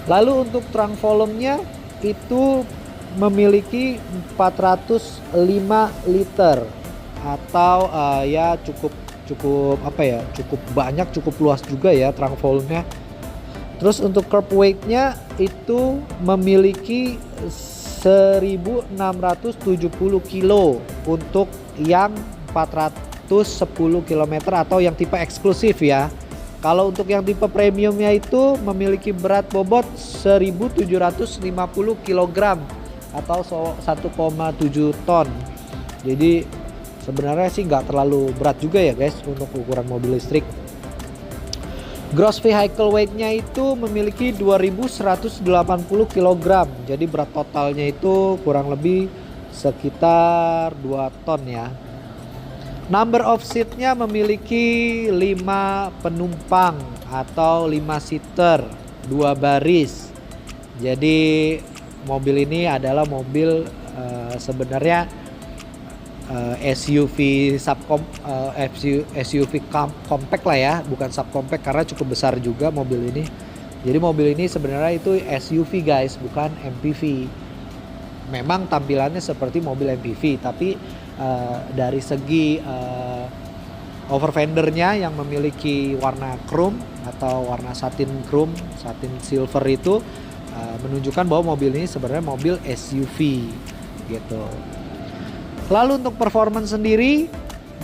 Lalu untuk trunk volumenya itu memiliki 405 liter atau ya cukup banyak, cukup luas juga ya trunk volumenya. Terus untuk curb weight-nya itu memiliki 1670 kilo untuk yang 410 km atau yang tipe eksklusif ya. Kalau untuk yang tipe premiumnya itu memiliki berat bobot 1750 kg atau 1,7 ton. Jadi sebenarnya sih nggak terlalu berat juga ya guys untuk ukuran mobil listrik. Gross vehicle weight-nya itu memiliki 2180 kg. Jadi berat totalnya itu kurang lebih sekitar 2 ton ya. Number of seat-nya memiliki 5 penumpang atau 5 seater, 2 baris. Jadi mobil ini adalah mobil sebenarnya SUV compact lah ya, bukan subcompact karena cukup besar juga mobil ini. Jadi mobil ini sebenarnya itu SUV guys, bukan MPV. Memang tampilannya seperti mobil MPV, tapi dari segi over fendernya yang memiliki warna chrome atau warna satin chrome, satin silver itu menunjukkan bahwa mobil ini sebenarnya mobil SUV gitu. Lalu untuk performance sendiri,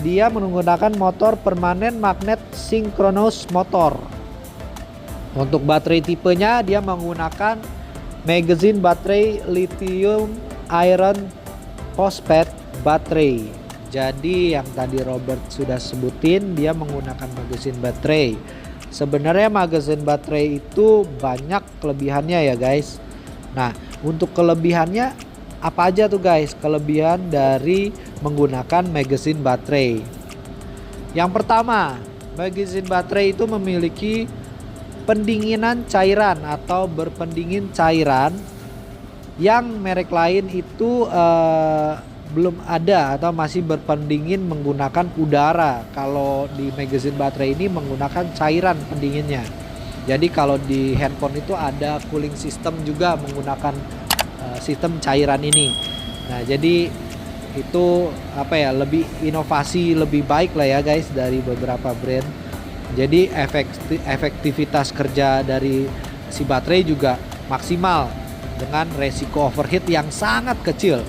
dia menggunakan motor permanen magnet synchronous motor. Untuk baterai tipenya dia menggunakan magazine baterai lithium iron phosphate baterai. Jadi yang tadi Robert sudah sebutin, dia menggunakan magazine baterai. Sebenarnya magazine baterai itu banyak kelebihannya ya guys. Nah, untuk kelebihannya apa aja tuh guys kelebihan dari menggunakan magazine baterai? Yang pertama, magazine baterai itu memiliki pendinginan cairan atau berpendingin cairan yang merek lain itu belum ada atau masih berpendingin menggunakan udara. Kalau di magazine baterai ini menggunakan cairan pendinginnya. Jadi kalau di handphone itu ada cooling system juga menggunakan sistem cairan ini. Nah, jadi itu lebih inovasi, lebih baik lah ya guys dari beberapa brand. Jadi efektivitas kerja dari si baterai juga maksimal dengan resiko overheat yang sangat kecil.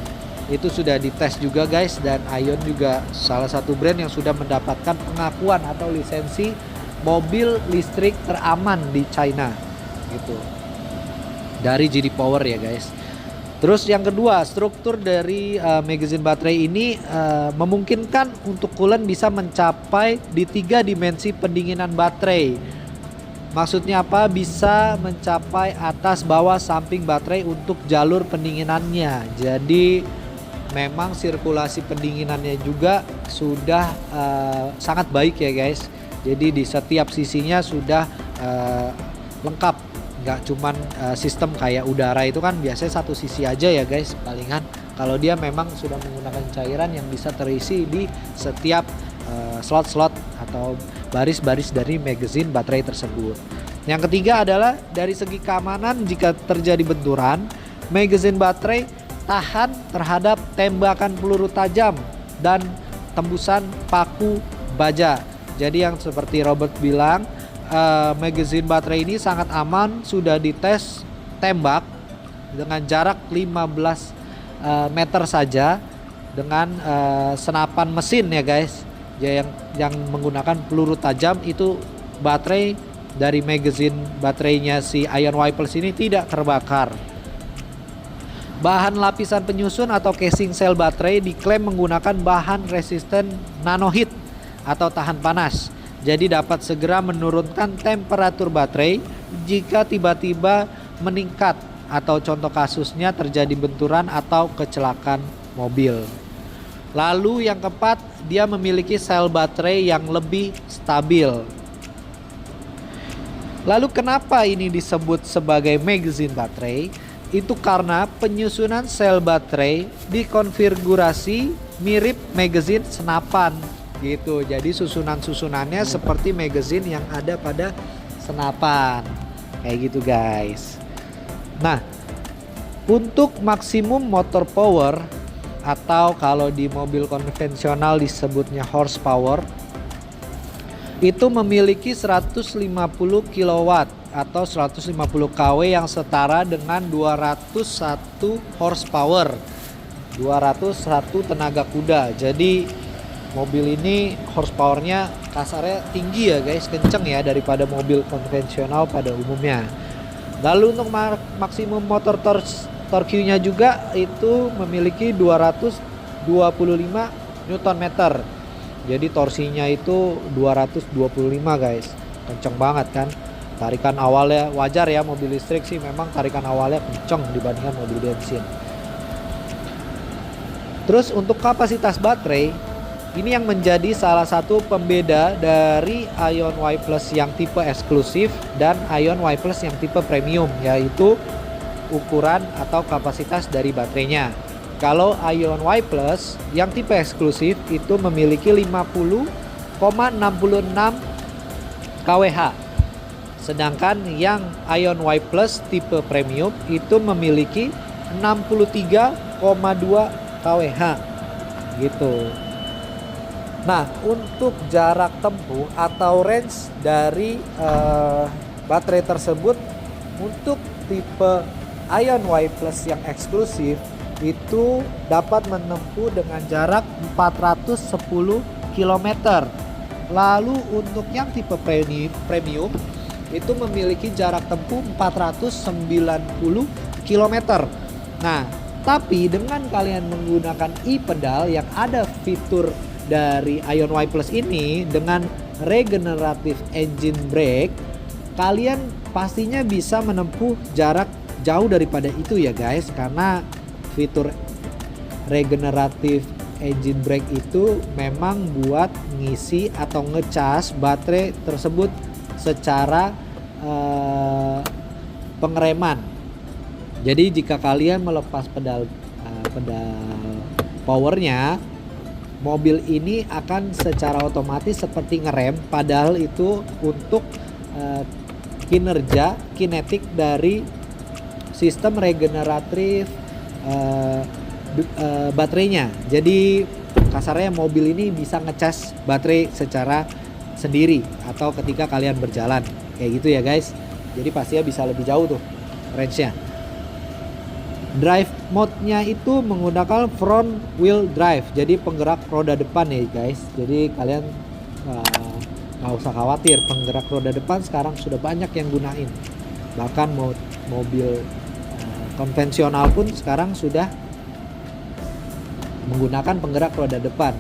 Itu sudah dites juga guys, dan Ion juga salah satu brand yang sudah mendapatkan pengakuan atau lisensi mobil listrik teraman di China gitu dari JD Power ya guys. Terus yang kedua, struktur dari magazine baterai ini memungkinkan untuk coolant bisa mencapai di 3 dimensi pendinginan baterai. Maksudnya apa? Bisa mencapai atas, bawah, samping baterai untuk jalur pendinginannya. Jadi memang sirkulasi pendinginannya juga sudah sangat baik ya guys. Jadi di setiap sisinya sudah lengkap. Nggak cuman sistem kayak udara itu kan biasanya satu sisi aja ya guys palingan. Kalau dia memang sudah menggunakan cairan yang bisa terisi di setiap slot-slot atau baris-baris dari magazine baterai tersebut. Yang ketiga adalah dari segi keamanan, jika terjadi benturan, magazine baterai tahan terhadap tembakan peluru tajam dan tembusan paku baja. Jadi yang seperti Robert bilang, magazine baterai ini sangat aman, sudah dites tembak dengan jarak 15 meter saja dengan senapan mesin ya guys. Yang menggunakan peluru tajam itu baterai dari magazine baterainya si Ion Y Plus ini tidak terbakar. Bahan lapisan penyusun atau casing sel baterai diklaim menggunakan bahan resisten nanoheat atau tahan panas. Jadi dapat segera menurunkan temperatur baterai jika tiba-tiba meningkat atau contoh kasusnya terjadi benturan atau kecelakaan mobil. Lalu yang keempat, dia memiliki sel baterai yang lebih stabil. Lalu kenapa ini disebut sebagai magazine baterai? Itu karena penyusunan sel baterai dikonfigurasi mirip magazine senapan gitu. Jadi susunannya seperti magazine yang ada pada senapan. Kayak gitu guys. Nah, untuk maksimum motor power atau kalau di mobil konvensional disebutnya horsepower, itu memiliki 150 kW atau 150 kW yang setara dengan 201 horsepower, 201 tenaga kuda. Jadi mobil ini horsepowernya kasarnya tinggi ya guys, kenceng ya daripada mobil konvensional pada umumnya. Lalu untuk maksimum motor torque-nya juga itu memiliki 225 Nm. Jadi torsinya itu 225 guys, kenceng banget kan. Tarikan awalnya wajar ya, mobil listrik sih memang tarikan awalnya kenceng dibandingkan mobil bensin. Terus untuk kapasitas baterai, ini yang menjadi salah satu pembeda dari Ion Y Plus yang tipe eksklusif dan Ion Y Plus yang tipe premium, yaitu ukuran atau kapasitas dari baterainya. Kalau Ion Y Plus yang tipe eksklusif itu memiliki 50,66 kWh. Sedangkan yang Ion Y Plus tipe premium itu memiliki 63,2 kWh gitu. Nah, untuk jarak tempuh atau range dari baterai tersebut untuk tipe Ion Y Plus yang eksklusif itu dapat menempuh dengan jarak 410 km. Lalu untuk yang tipe premium itu memiliki jarak tempuh 490 km. Nah, tapi dengan kalian menggunakan e-pedal yang ada fitur dari Ion Y Plus ini dengan regenerative engine brake, kalian pastinya bisa menempuh jarak jauh daripada itu ya guys, karena fitur regenerative engine brake itu memang buat ngisi atau ngecas baterai tersebut secara pengereman. Jadi jika kalian melepas pedal powernya, mobil ini akan secara otomatis seperti ngerem, padahal itu untuk kinerja kinetik dari sistem regeneratif baterainya. Jadi kasarnya mobil ini bisa ngecas baterai secara sendiri atau ketika kalian berjalan kayak gitu ya guys. Jadi pastinya bisa lebih jauh tuh range-nya. Drive mode-nya itu menggunakan front wheel drive, jadi penggerak roda depan ya guys. Jadi kalian nggak usah khawatir, penggerak roda depan sekarang sudah banyak yang gunain. Bahkan mobil konvensional pun sekarang sudah menggunakan penggerak roda depan.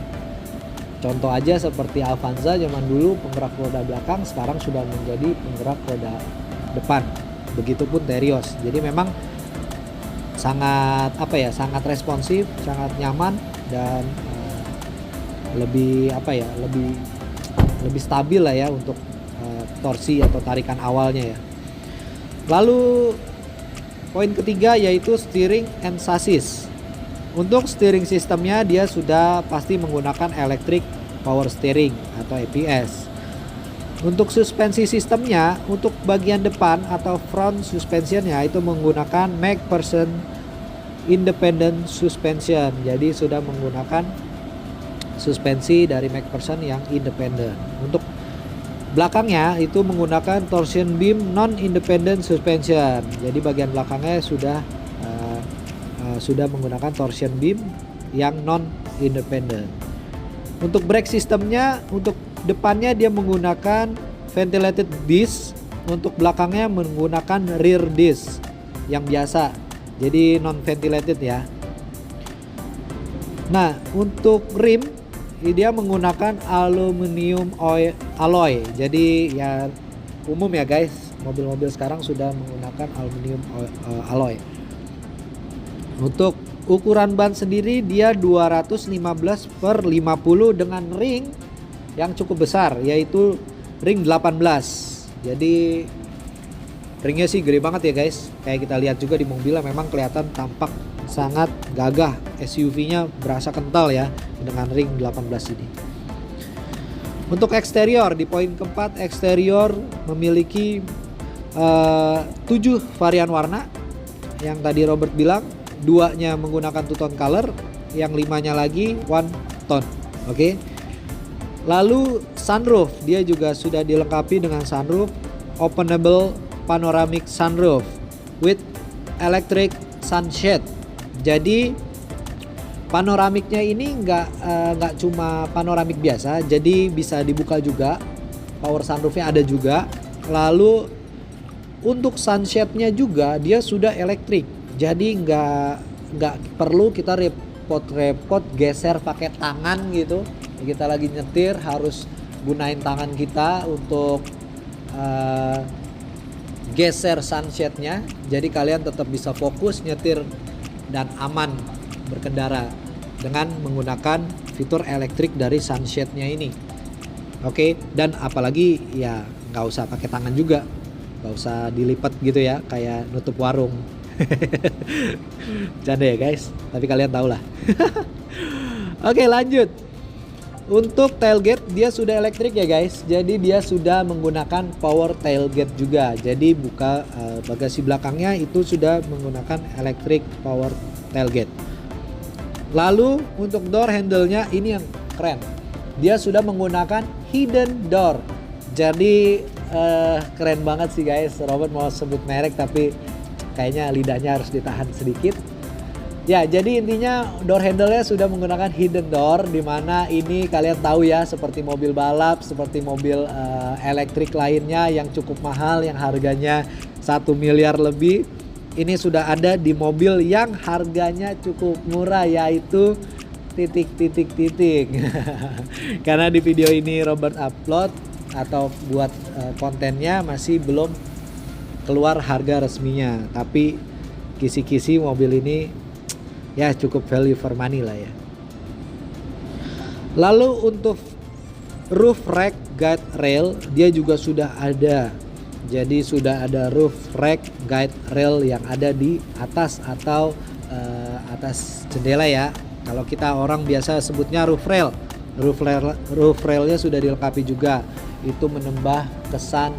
Contoh aja seperti Avanza zaman dulu penggerak roda belakang, sekarang sudah menjadi penggerak roda depan. Begitupun Terios. Jadi memang sangat sangat responsif, sangat nyaman dan lebih lebih stabil lah ya untuk torsi atau tarikan awalnya ya. Lalu poin ketiga yaitu steering and chassis. Untuk steering sistemnya dia sudah pasti menggunakan electric power steering atau EPS. Untuk suspensi sistemnya, untuk bagian depan atau front suspensionnya itu menggunakan MacPherson independent suspension. Jadi sudah menggunakan suspensi dari MacPherson yang independent. Untuk belakangnya itu menggunakan torsion beam non independent suspension. Jadi bagian belakangnya sudah menggunakan torsion beam yang non independent. Untuk brake sistemnya, untuk depannya dia menggunakan ventilated disc, untuk belakangnya menggunakan rear disc yang biasa, jadi non ventilated ya. Nah, untuk rim dia menggunakan aluminium alloy. Jadi ya umum ya guys, mobil-mobil sekarang sudah menggunakan aluminium alloy. Untuk ukuran ban sendiri dia 215/50 dengan ring yang cukup besar, yaitu ring 18. Jadi ringnya sih gede banget ya guys. Kayak kita lihat juga di mobilnya memang kelihatan tampak sangat gagah. SUV-nya berasa kental ya dengan ring 18 ini. Untuk eksterior, di poin keempat, eksterior memiliki 7 varian warna. Yang tadi Robert bilang 2-nya menggunakan two tone color, yang 5-nya lagi one tone. Oke. Lalu sunroof, dia juga sudah dilengkapi dengan sunroof, openable panoramic sunroof with electric sunshade. Jadi panoramiknya ini nggak cuma panoramik biasa, jadi bisa dibuka juga. Power sunroofnya ada juga. Lalu untuk sunshade-nya juga dia sudah elektrik. Jadi nggak perlu kita repot-repot geser pakai tangan gitu. Kita lagi nyetir harus gunain tangan kita untuk geser sunshade-nya. Jadi kalian tetap bisa fokus nyetir dan aman berkendara dengan menggunakan fitur elektrik dari sunshade-nya ini. Oke, dan apalagi ya nggak usah pakai tangan juga, nggak usah dilipat gitu ya, kayak nutup warung. Canda ya guys, tapi kalian tahu lah. Oke, lanjut. Untuk tailgate dia sudah elektrik ya guys. Jadi dia sudah menggunakan power tailgate juga. Jadi buka bagasi belakangnya itu sudah menggunakan electric power tailgate. Lalu untuk door handle-nya ini yang keren. Dia sudah menggunakan hidden door. Jadi keren banget sih guys. Robert mau sebut merek tapi kayaknya lidahnya harus ditahan sedikit. Ya, jadi intinya door handle-nya sudah menggunakan hidden door, dimana ini kalian tahu ya, seperti mobil balap, seperti mobil elektrik lainnya yang cukup mahal, yang harganya 1 miliar lebih. Ini sudah ada di mobil yang harganya cukup murah, yaitu titik. Karena di video ini Robert upload atau buat kontennya masih belum keluar harga resminya, tapi kisi-kisi mobil ini ya cukup value for money lah ya. Lalu untuk roof rack guide rail dia juga sudah ada. Jadi sudah ada roof rack guide rail yang ada di atas atau atas jendela ya. Kalau kita orang biasa sebutnya roof rail. Roof railnya sudah dilengkapi juga. Itu menambah kesan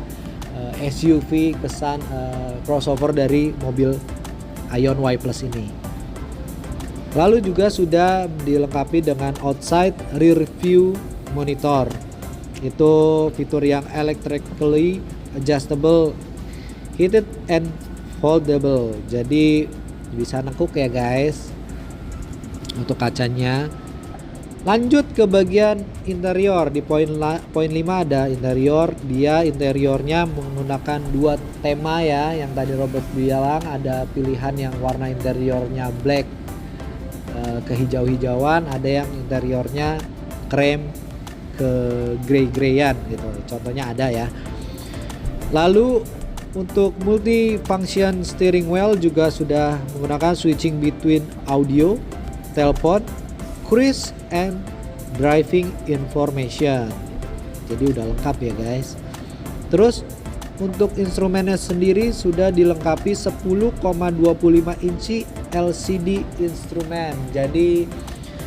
SUV, kesan crossover dari mobil Ion Y Plus ini. Lalu juga sudah dilengkapi dengan outside rear view monitor. Itu fitur yang electrically adjustable, heated and foldable. Jadi bisa nengkuk ya guys untuk kacanya. Lanjut ke bagian interior. Di poin 5 ada interior. Dia interiornya menggunakan 2 tema ya. Yang tadi Robert bilang ada pilihan yang warna interiornya black kehijau-hijauan, ada yang interiornya krem ke grey-greyan gitu. Contohnya ada ya. Lalu untuk multi-function steering wheel juga sudah menggunakan switching between audio, telepon, cruise and driving information. Jadi udah lengkap ya guys. Terus untuk instrumennya sendiri sudah dilengkapi 10,25 inci LCD instrumen. Jadi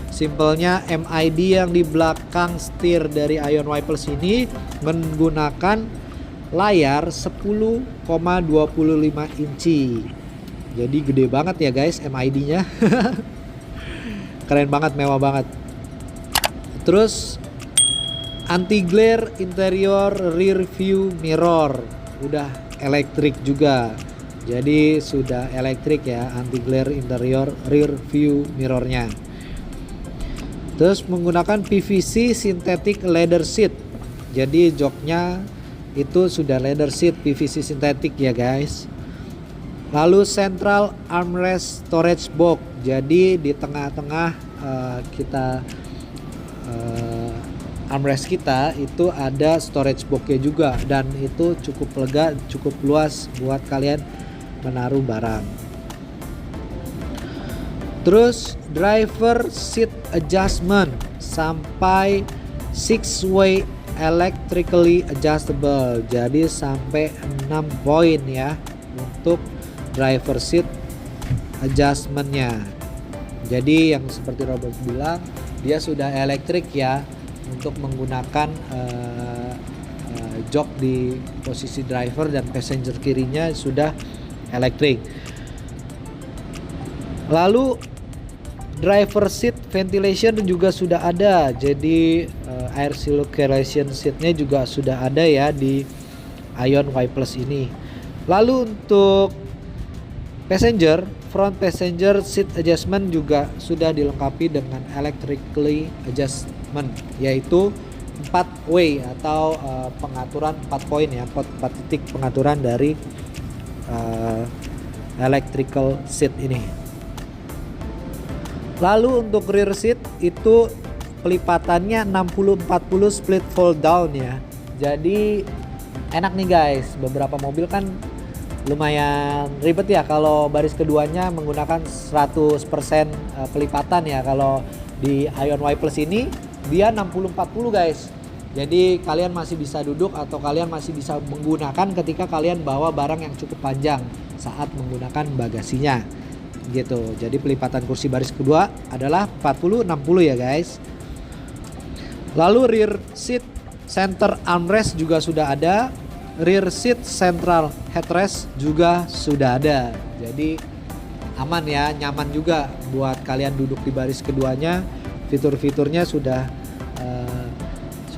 simpelnya MID yang di belakang setir dari Ion Y Plus ini menggunakan layar 10,25 inci. Jadi gede banget ya guys MID-nya. Keren banget, mewah banget. Terus anti glare interior rear view mirror udah elektrik juga. Jadi sudah elektrik ya anti glare interior rear view mirrornya. Terus menggunakan PVC synthetic leather seat. Jadi joknya itu sudah leather seat PVC sintetik ya guys. Lalu central armrest storage box. Jadi di tengah-tengah kita armrest kita itu ada storage box-nya juga, dan itu cukup lega, cukup luas buat kalian menaruh barang. Terus driver seat adjustment sampai 6-way electrically adjustable, jadi sampai 6 poin ya untuk driver seat adjustmentnya. Jadi yang seperti Robert bilang, dia sudah elektrik ya, untuk menggunakan jok di posisi driver, dan passenger kirinya sudah elektrik. Lalu driver seat ventilation juga sudah ada, jadi air circulation seatnya juga sudah ada ya di Ion Y Plus ini. Lalu untuk passenger, front passenger seat adjustment juga sudah dilengkapi dengan electrically adjustment, yaitu 4 way atau pengaturan 4 poin ya, 4 titik pengaturan dari electrical seat ini. Lalu untuk rear seat itu pelipatannya 60-40 split fold down ya. Jadi enak nih guys, beberapa mobil kan lumayan ribet ya kalau baris keduanya menggunakan 100% pelipatan ya. Kalau di Ion Y Plus ini dia 60-40 guys. Jadi kalian masih bisa duduk atau kalian masih bisa menggunakan ketika kalian bawa barang yang cukup panjang saat menggunakan bagasinya gitu. Jadi pelipatan kursi baris kedua adalah 40-60 ya guys. Lalu rear seat center armrest juga sudah ada, rear seat central headrest juga sudah ada. Jadi aman ya, nyaman juga buat kalian duduk di baris keduanya. Fitur-fiturnya sudah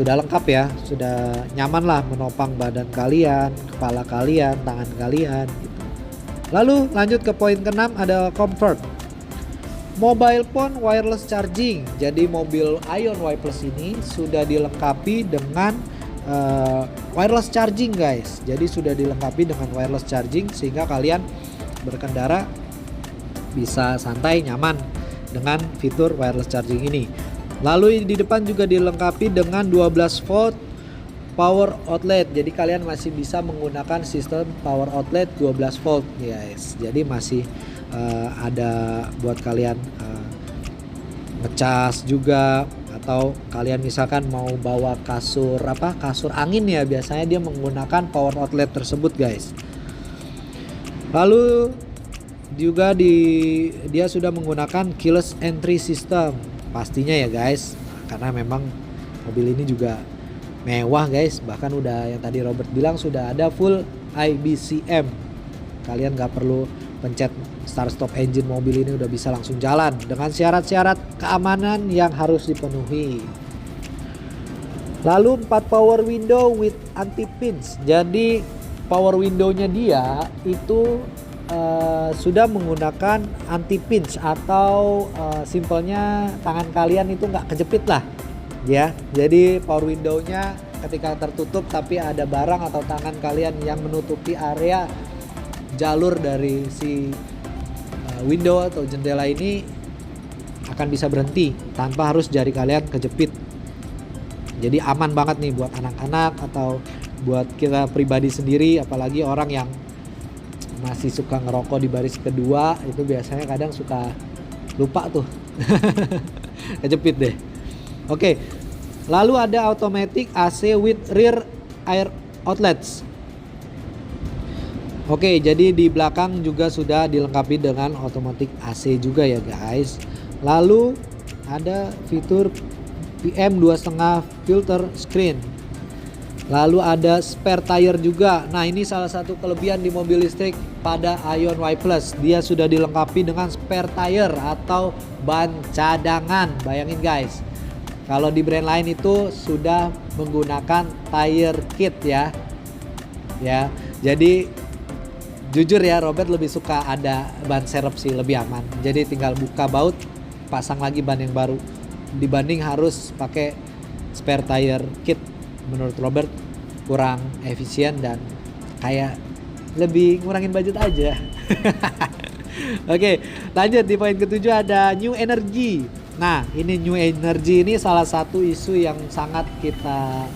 lengkap ya, sudah nyaman lah menopang badan kalian, kepala kalian, tangan kalian gitu. Lalu lanjut ke poin ke-6, ada comfort. Mobile phone wireless charging. Jadi mobil Ion Y Plus ini sudah dilengkapi dengan wireless charging guys. Jadi sudah dilengkapi dengan wireless charging sehingga kalian berkendara bisa santai, nyaman dengan fitur wireless charging ini. Lalu di depan juga dilengkapi dengan 12 volt power outlet. Jadi kalian masih bisa menggunakan sistem power outlet 12 volt guys. Jadi masih ada buat kalian ngecas juga, atau kalian misalkan mau bawa kasur angin ya, biasanya dia menggunakan power outlet tersebut guys. Lalu juga dia sudah menggunakan keyless entry system pastinya ya guys, karena memang mobil ini juga mewah guys. Bahkan udah yang tadi Robert bilang sudah ada full IBCM, kalian gak perlu pencet start stop engine, mobil ini udah bisa langsung jalan dengan syarat-syarat keamanan yang harus dipenuhi. Lalu 4 power window with anti pinch. Jadi power window-nya dia itu sudah menggunakan anti pinch, atau simpelnya tangan kalian itu nggak kejepit lah ya. Jadi power window-nya ketika tertutup tapi ada barang atau tangan kalian yang menutupi area jalur dari si window atau jendela ini akan bisa berhenti tanpa harus jari kalian kejepit. Jadi aman banget nih buat anak-anak atau buat kita pribadi sendiri, apalagi orang yang masih suka ngerokok di baris kedua itu biasanya kadang suka lupa tuh kejepit deh. Oke, lalu ada automatic AC with rear air outlets. Oke, jadi di belakang juga sudah dilengkapi dengan automatic AC juga ya guys. Lalu ada fitur PM 2,5 filter screen. Lalu ada spare tire juga. Nah, ini salah satu kelebihan di mobil listrik pada Ion Y Plus. Dia sudah dilengkapi dengan spare tire atau ban cadangan. Bayangin guys, kalau di brand lain itu sudah menggunakan tire kit ya. Ya, jadi jujur ya, Robert lebih suka ada ban serep sih, lebih aman. Jadi tinggal buka baut, pasang lagi ban yang baru, dibanding harus pakai spare tire kit. Menurut Robert kurang efisien dan kayak lebih ngurangin budget aja. Oke, lanjut di poin ke-7 ada new energy. Nah, ini new energy ini salah satu isu yang sangat kita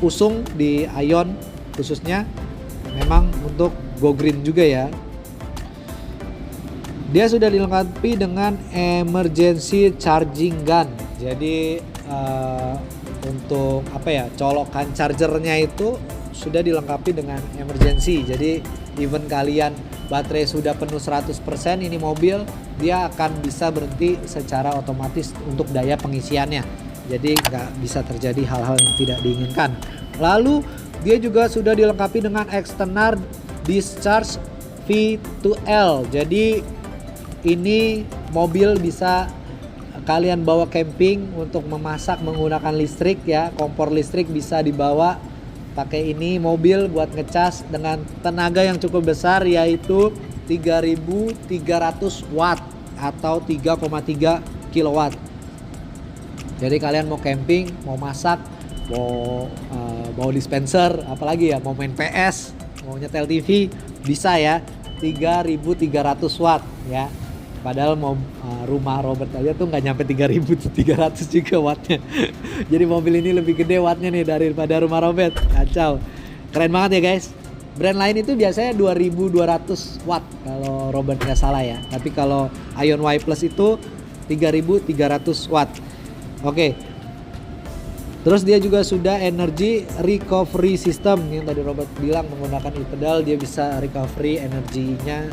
usung di Ion khususnya, memang untuk go green juga ya. Dia sudah dilengkapi dengan emergency charging gun. Jadi untuk apa ya, colokan chargernya itu sudah dilengkapi dengan emergency. Jadi even kalian baterai sudah penuh 100%, ini mobil dia akan bisa berhenti secara otomatis untuk daya pengisiannya. Jadi nggak bisa terjadi hal-hal yang tidak diinginkan. Lalu dia juga sudah dilengkapi dengan external discharge V2L. Jadi ini mobil bisa kalian bawa camping untuk memasak menggunakan listrik ya. Kompor listrik bisa dibawa pakai ini mobil buat ngecas dengan tenaga yang cukup besar, yaitu 3.300 watt atau 3,3 kilowatt. Jadi kalian mau camping, mau masak, mau dispenser, apalagi ya, mau main PS, mau nyetel TV, bisa ya, 3.300 watt ya. Padahal mau rumah Robert aja tuh nggak nyampe 3.300 juga wattnya. Jadi mobil ini lebih gede wattnya nih daripada rumah Robert. Kacau. Keren banget ya guys. Brand lain itu biasanya 2.200 watt kalau Robert nggak salah ya. Tapi kalau Ion Y Plus itu 3.300 watt. Oke. Terus dia juga sudah energy recovery system yang tadi Robert bilang, menggunakan e-pedal dia bisa recovery energinya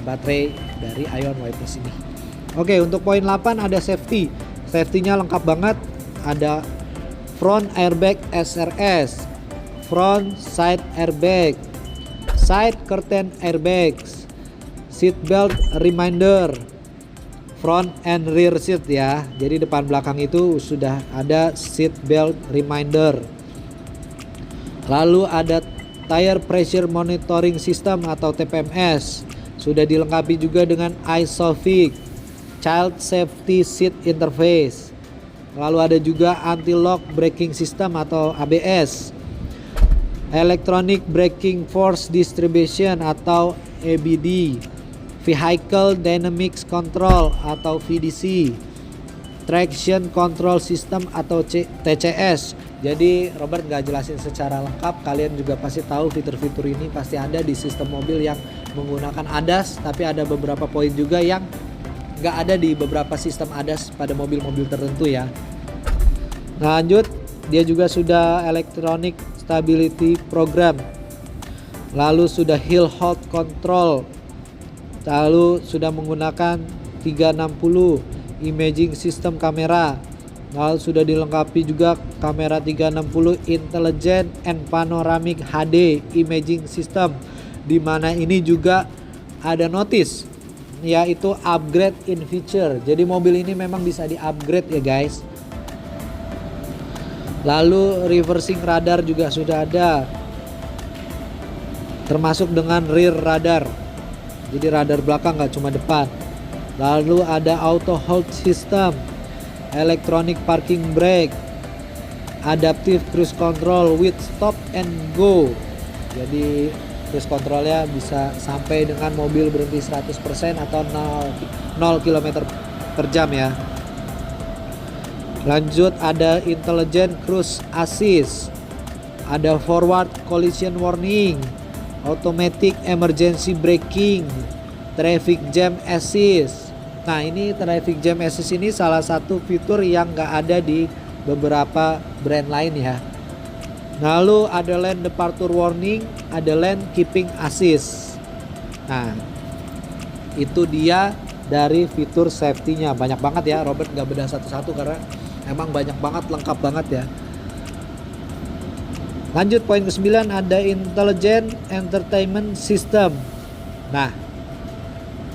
baterai dari Ion Y Plus ini. Oke, untuk poin 8 ada safety. Safety-nya lengkap banget. Ada front airbag SRS, front side airbag, side curtain airbags, seat belt reminder, front and rear seat ya. Jadi depan belakang itu sudah ada seat belt reminder. Lalu ada tire pressure monitoring system atau TPMS. Sudah dilengkapi juga dengan ISOFIX, Child Safety Seat Interface. Lalu ada juga Anti-Lock Braking System atau ABS, Electronic Braking Force Distribution atau EBD, Vehicle Dynamics Control atau VDC, Traction Control System atau TCS. Jadi Robert nggak jelasin secara lengkap, kalian juga pasti tahu fitur-fitur ini pasti ada di sistem mobil yang menggunakan ADAS, tapi ada beberapa poin juga yang nggak ada di beberapa sistem ADAS pada mobil-mobil tertentu ya. Nah, lanjut, dia juga sudah Electronic Stability Program, lalu sudah Hill Halt Control, lalu sudah menggunakan 360 Imaging System kamera. Lalu sudah dilengkapi juga kamera 360 Intelligent and Panoramic HD Imaging System, di mana ini juga ada notice yaitu upgrade in feature. Jadi mobil ini memang bisa di-upgrade ya guys. Lalu reversing radar juga sudah ada, termasuk dengan rear radar. Jadi radar belakang nggak cuma depan. Lalu ada auto hold system, electronic parking brake, adaptive cruise control with stop and go. Jadi cruise controlnya bisa sampai dengan mobil berhenti 100% atau 0 km per jam ya. Lanjut ada intelligent cruise assist, ada forward collision warning, automatic emergency braking, traffic jam assist. Nah, ini traffic jam assist ini salah satu fitur yang nggak ada di beberapa brand lain ya. Lalu ada lane departure warning, ada lane keeping assist. Nah, itu dia dari fitur safety-nya. Banyak banget ya, Robert nggak bedah satu-satu karena emang banyak banget, lengkap banget ya. Lanjut poin ke-9 ada intelligent entertainment system. Nah,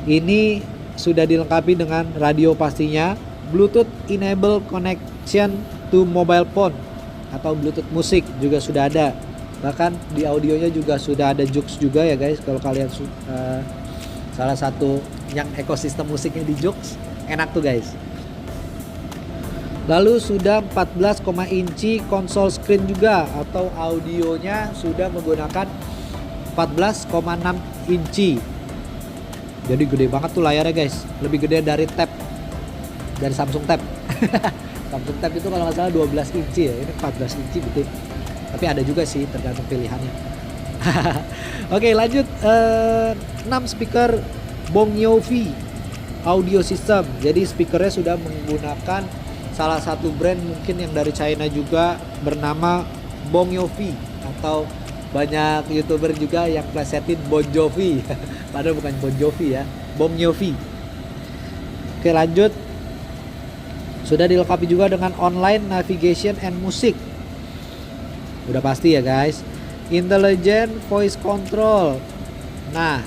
ini sudah dilengkapi dengan radio pastinya, Bluetooth enable connection to mobile phone atau Bluetooth musik juga sudah ada. Bahkan di audionya juga sudah ada Joox juga ya guys. Kalau kalian salah satu yang ekosistem musiknya di Joox, enak tuh guys. Lalu sudah 14, inci console screen juga, atau audionya sudah menggunakan 14,6 inci. Jadi gede banget tuh layarnya guys, lebih gede dari tab dari Samsung Tab. Samsung Tab itu kalau nggak salah 12 inci ya, ini 14 inci gitu. Tapi ada juga sih tergantung pilihannya. Oke lanjut, 6 speaker Bongyo V audio system. Jadi speakernya sudah menggunakan salah satu brand mungkin yang dari China juga bernama Bongyo V, atau banyak youtuber juga yang plesetin Bon Jovi. Padahal bukan Bon Jovi ya, Bongyo V. Oke lanjut, sudah dilengkapi juga dengan online navigation and musik. Udah pasti ya guys. Intelligent voice control. Nah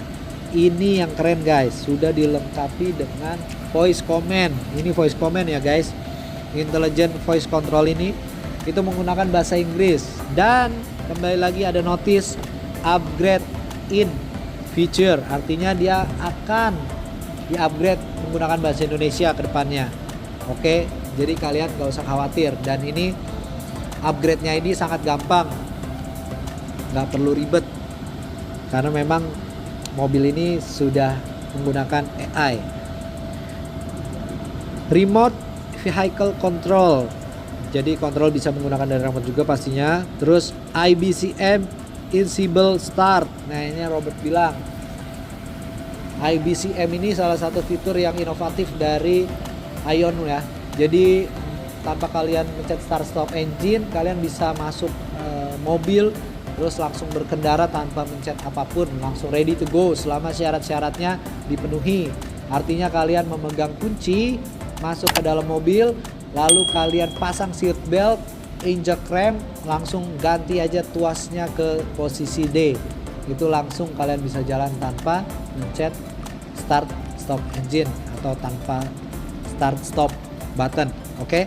ini yang keren guys, sudah dilengkapi dengan voice command. Ini voice command ya guys. Intelligent voice control ini itu menggunakan bahasa Inggris. Dan kembali lagi ada notice upgrade in feature, artinya dia akan di-upgrade menggunakan bahasa Indonesia ke depannya. Oke, jadi kalian gak usah khawatir. Dan ini upgrade-nya ini sangat gampang, gak perlu ribet, karena memang mobil ini sudah menggunakan AI. Remote vehicle control, jadi kontrol bisa menggunakan dari remote juga pastinya. Terus IBCM Enable Start. Nah ini Robert bilang IBCM ini salah satu fitur yang inovatif dari Ion ya. Jadi tanpa kalian mencet start stop engine, kalian bisa masuk mobil terus langsung berkendara tanpa mencet apapun, langsung ready to go selama syarat-syaratnya dipenuhi. Artinya kalian memegang kunci, masuk ke dalam mobil, lalu kalian pasang seat belt, injek rem, langsung ganti aja tuasnya ke posisi D. Itu langsung kalian bisa jalan tanpa mencet start stop engine atau tanpa start stop button. Oke.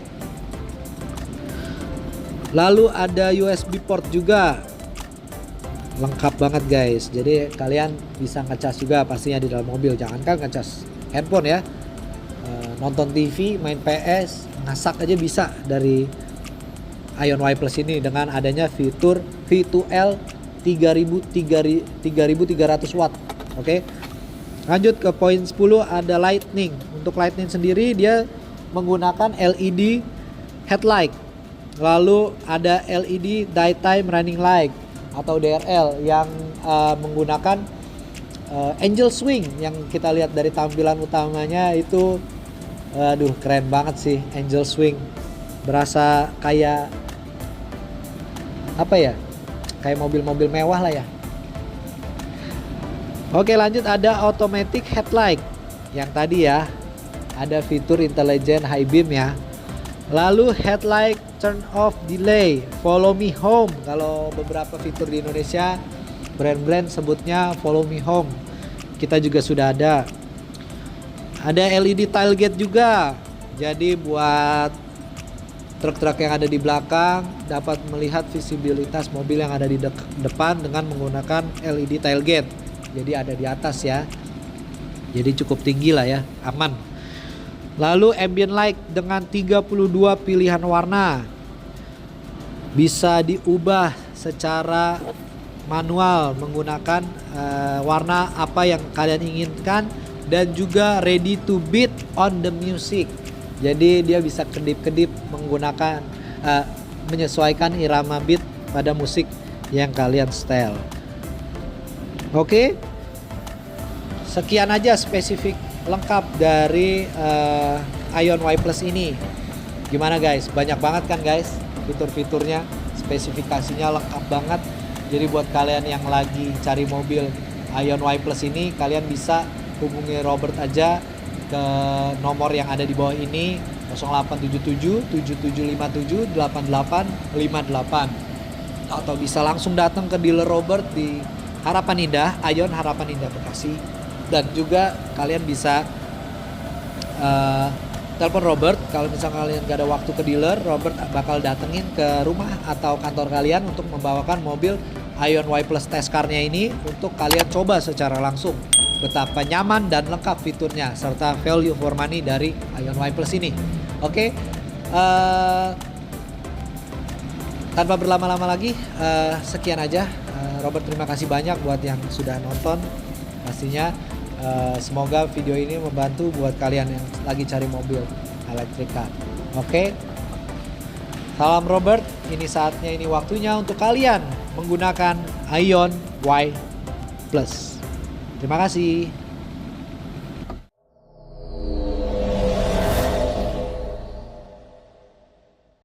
Lalu ada USB port juga. Lengkap banget guys. Jadi kalian bisa ngecas juga pastinya di dalam mobil. Jangankan ngecas handphone ya, nonton TV, main PS, ngasak aja bisa dari Ion Y Plus ini dengan adanya fitur V2L 3300 watt. Oke. Lanjut ke poin 10, ada lightning. Untuk lightning sendiri dia menggunakan LED headlight. Lalu ada LED daytime running light atau DRL yang menggunakan angel swing yang kita lihat dari tampilan utamanya itu. Aduh keren banget sih angel swing. Berasa kayak apa ya? Kayak mobil-mobil mewah lah ya. Oke lanjut, ada automatic headlight. Yang tadi ya ada fitur intelligent high beam ya. Lalu headlight turn off delay, follow me home. Kalau beberapa fitur di Indonesia brand-brand sebutnya follow me home. Kita juga sudah ada. Ada LED tailgate juga. Jadi buat truk-truk yang ada di belakang dapat melihat visibilitas mobil yang ada di depan dengan menggunakan LED tailgate. Jadi ada di atas ya. Jadi cukup tinggi lah ya, aman. Lalu ambient light dengan 32 pilihan warna. Bisa diubah secara manual menggunakan warna apa yang kalian inginkan, dan juga ready to beat on the music. Jadi dia bisa kedip-kedip menggunakan menyesuaikan irama beat pada musik yang kalian setel. Oke. Sekian aja spesifik lengkap dari Ion Y Plus ini. Gimana guys? Banyak banget kan guys fitur-fiturnya, spesifikasinya lengkap banget. Jadi buat kalian yang lagi cari mobil Ion Y Plus ini, kalian bisa hubungi Robert aja ke nomor yang ada di bawah ini, 0877 7757 8858, atau bisa langsung datang ke dealer Robert di Harapan Indah, Ion Harapan Indah Bekasi. Dan juga kalian bisa telepon Robert kalau misalnya kalian gak ada waktu ke dealer. Robert bakal datengin ke rumah atau kantor kalian untuk membawakan mobil Ion Y Plus test car-nya ini untuk kalian coba secara langsung betapa nyaman dan lengkap fiturnya serta value for money dari Ion Y Plus ini. Oke. Tanpa berlama-lama lagi, sekian aja. Robert terima kasih banyak buat yang sudah nonton. Pastinya semoga video ini membantu buat kalian yang lagi cari mobil. electric car. Oke. Salam Robert, ini saatnya, ini waktunya untuk kalian menggunakan Ion Y Plus. Terima kasih.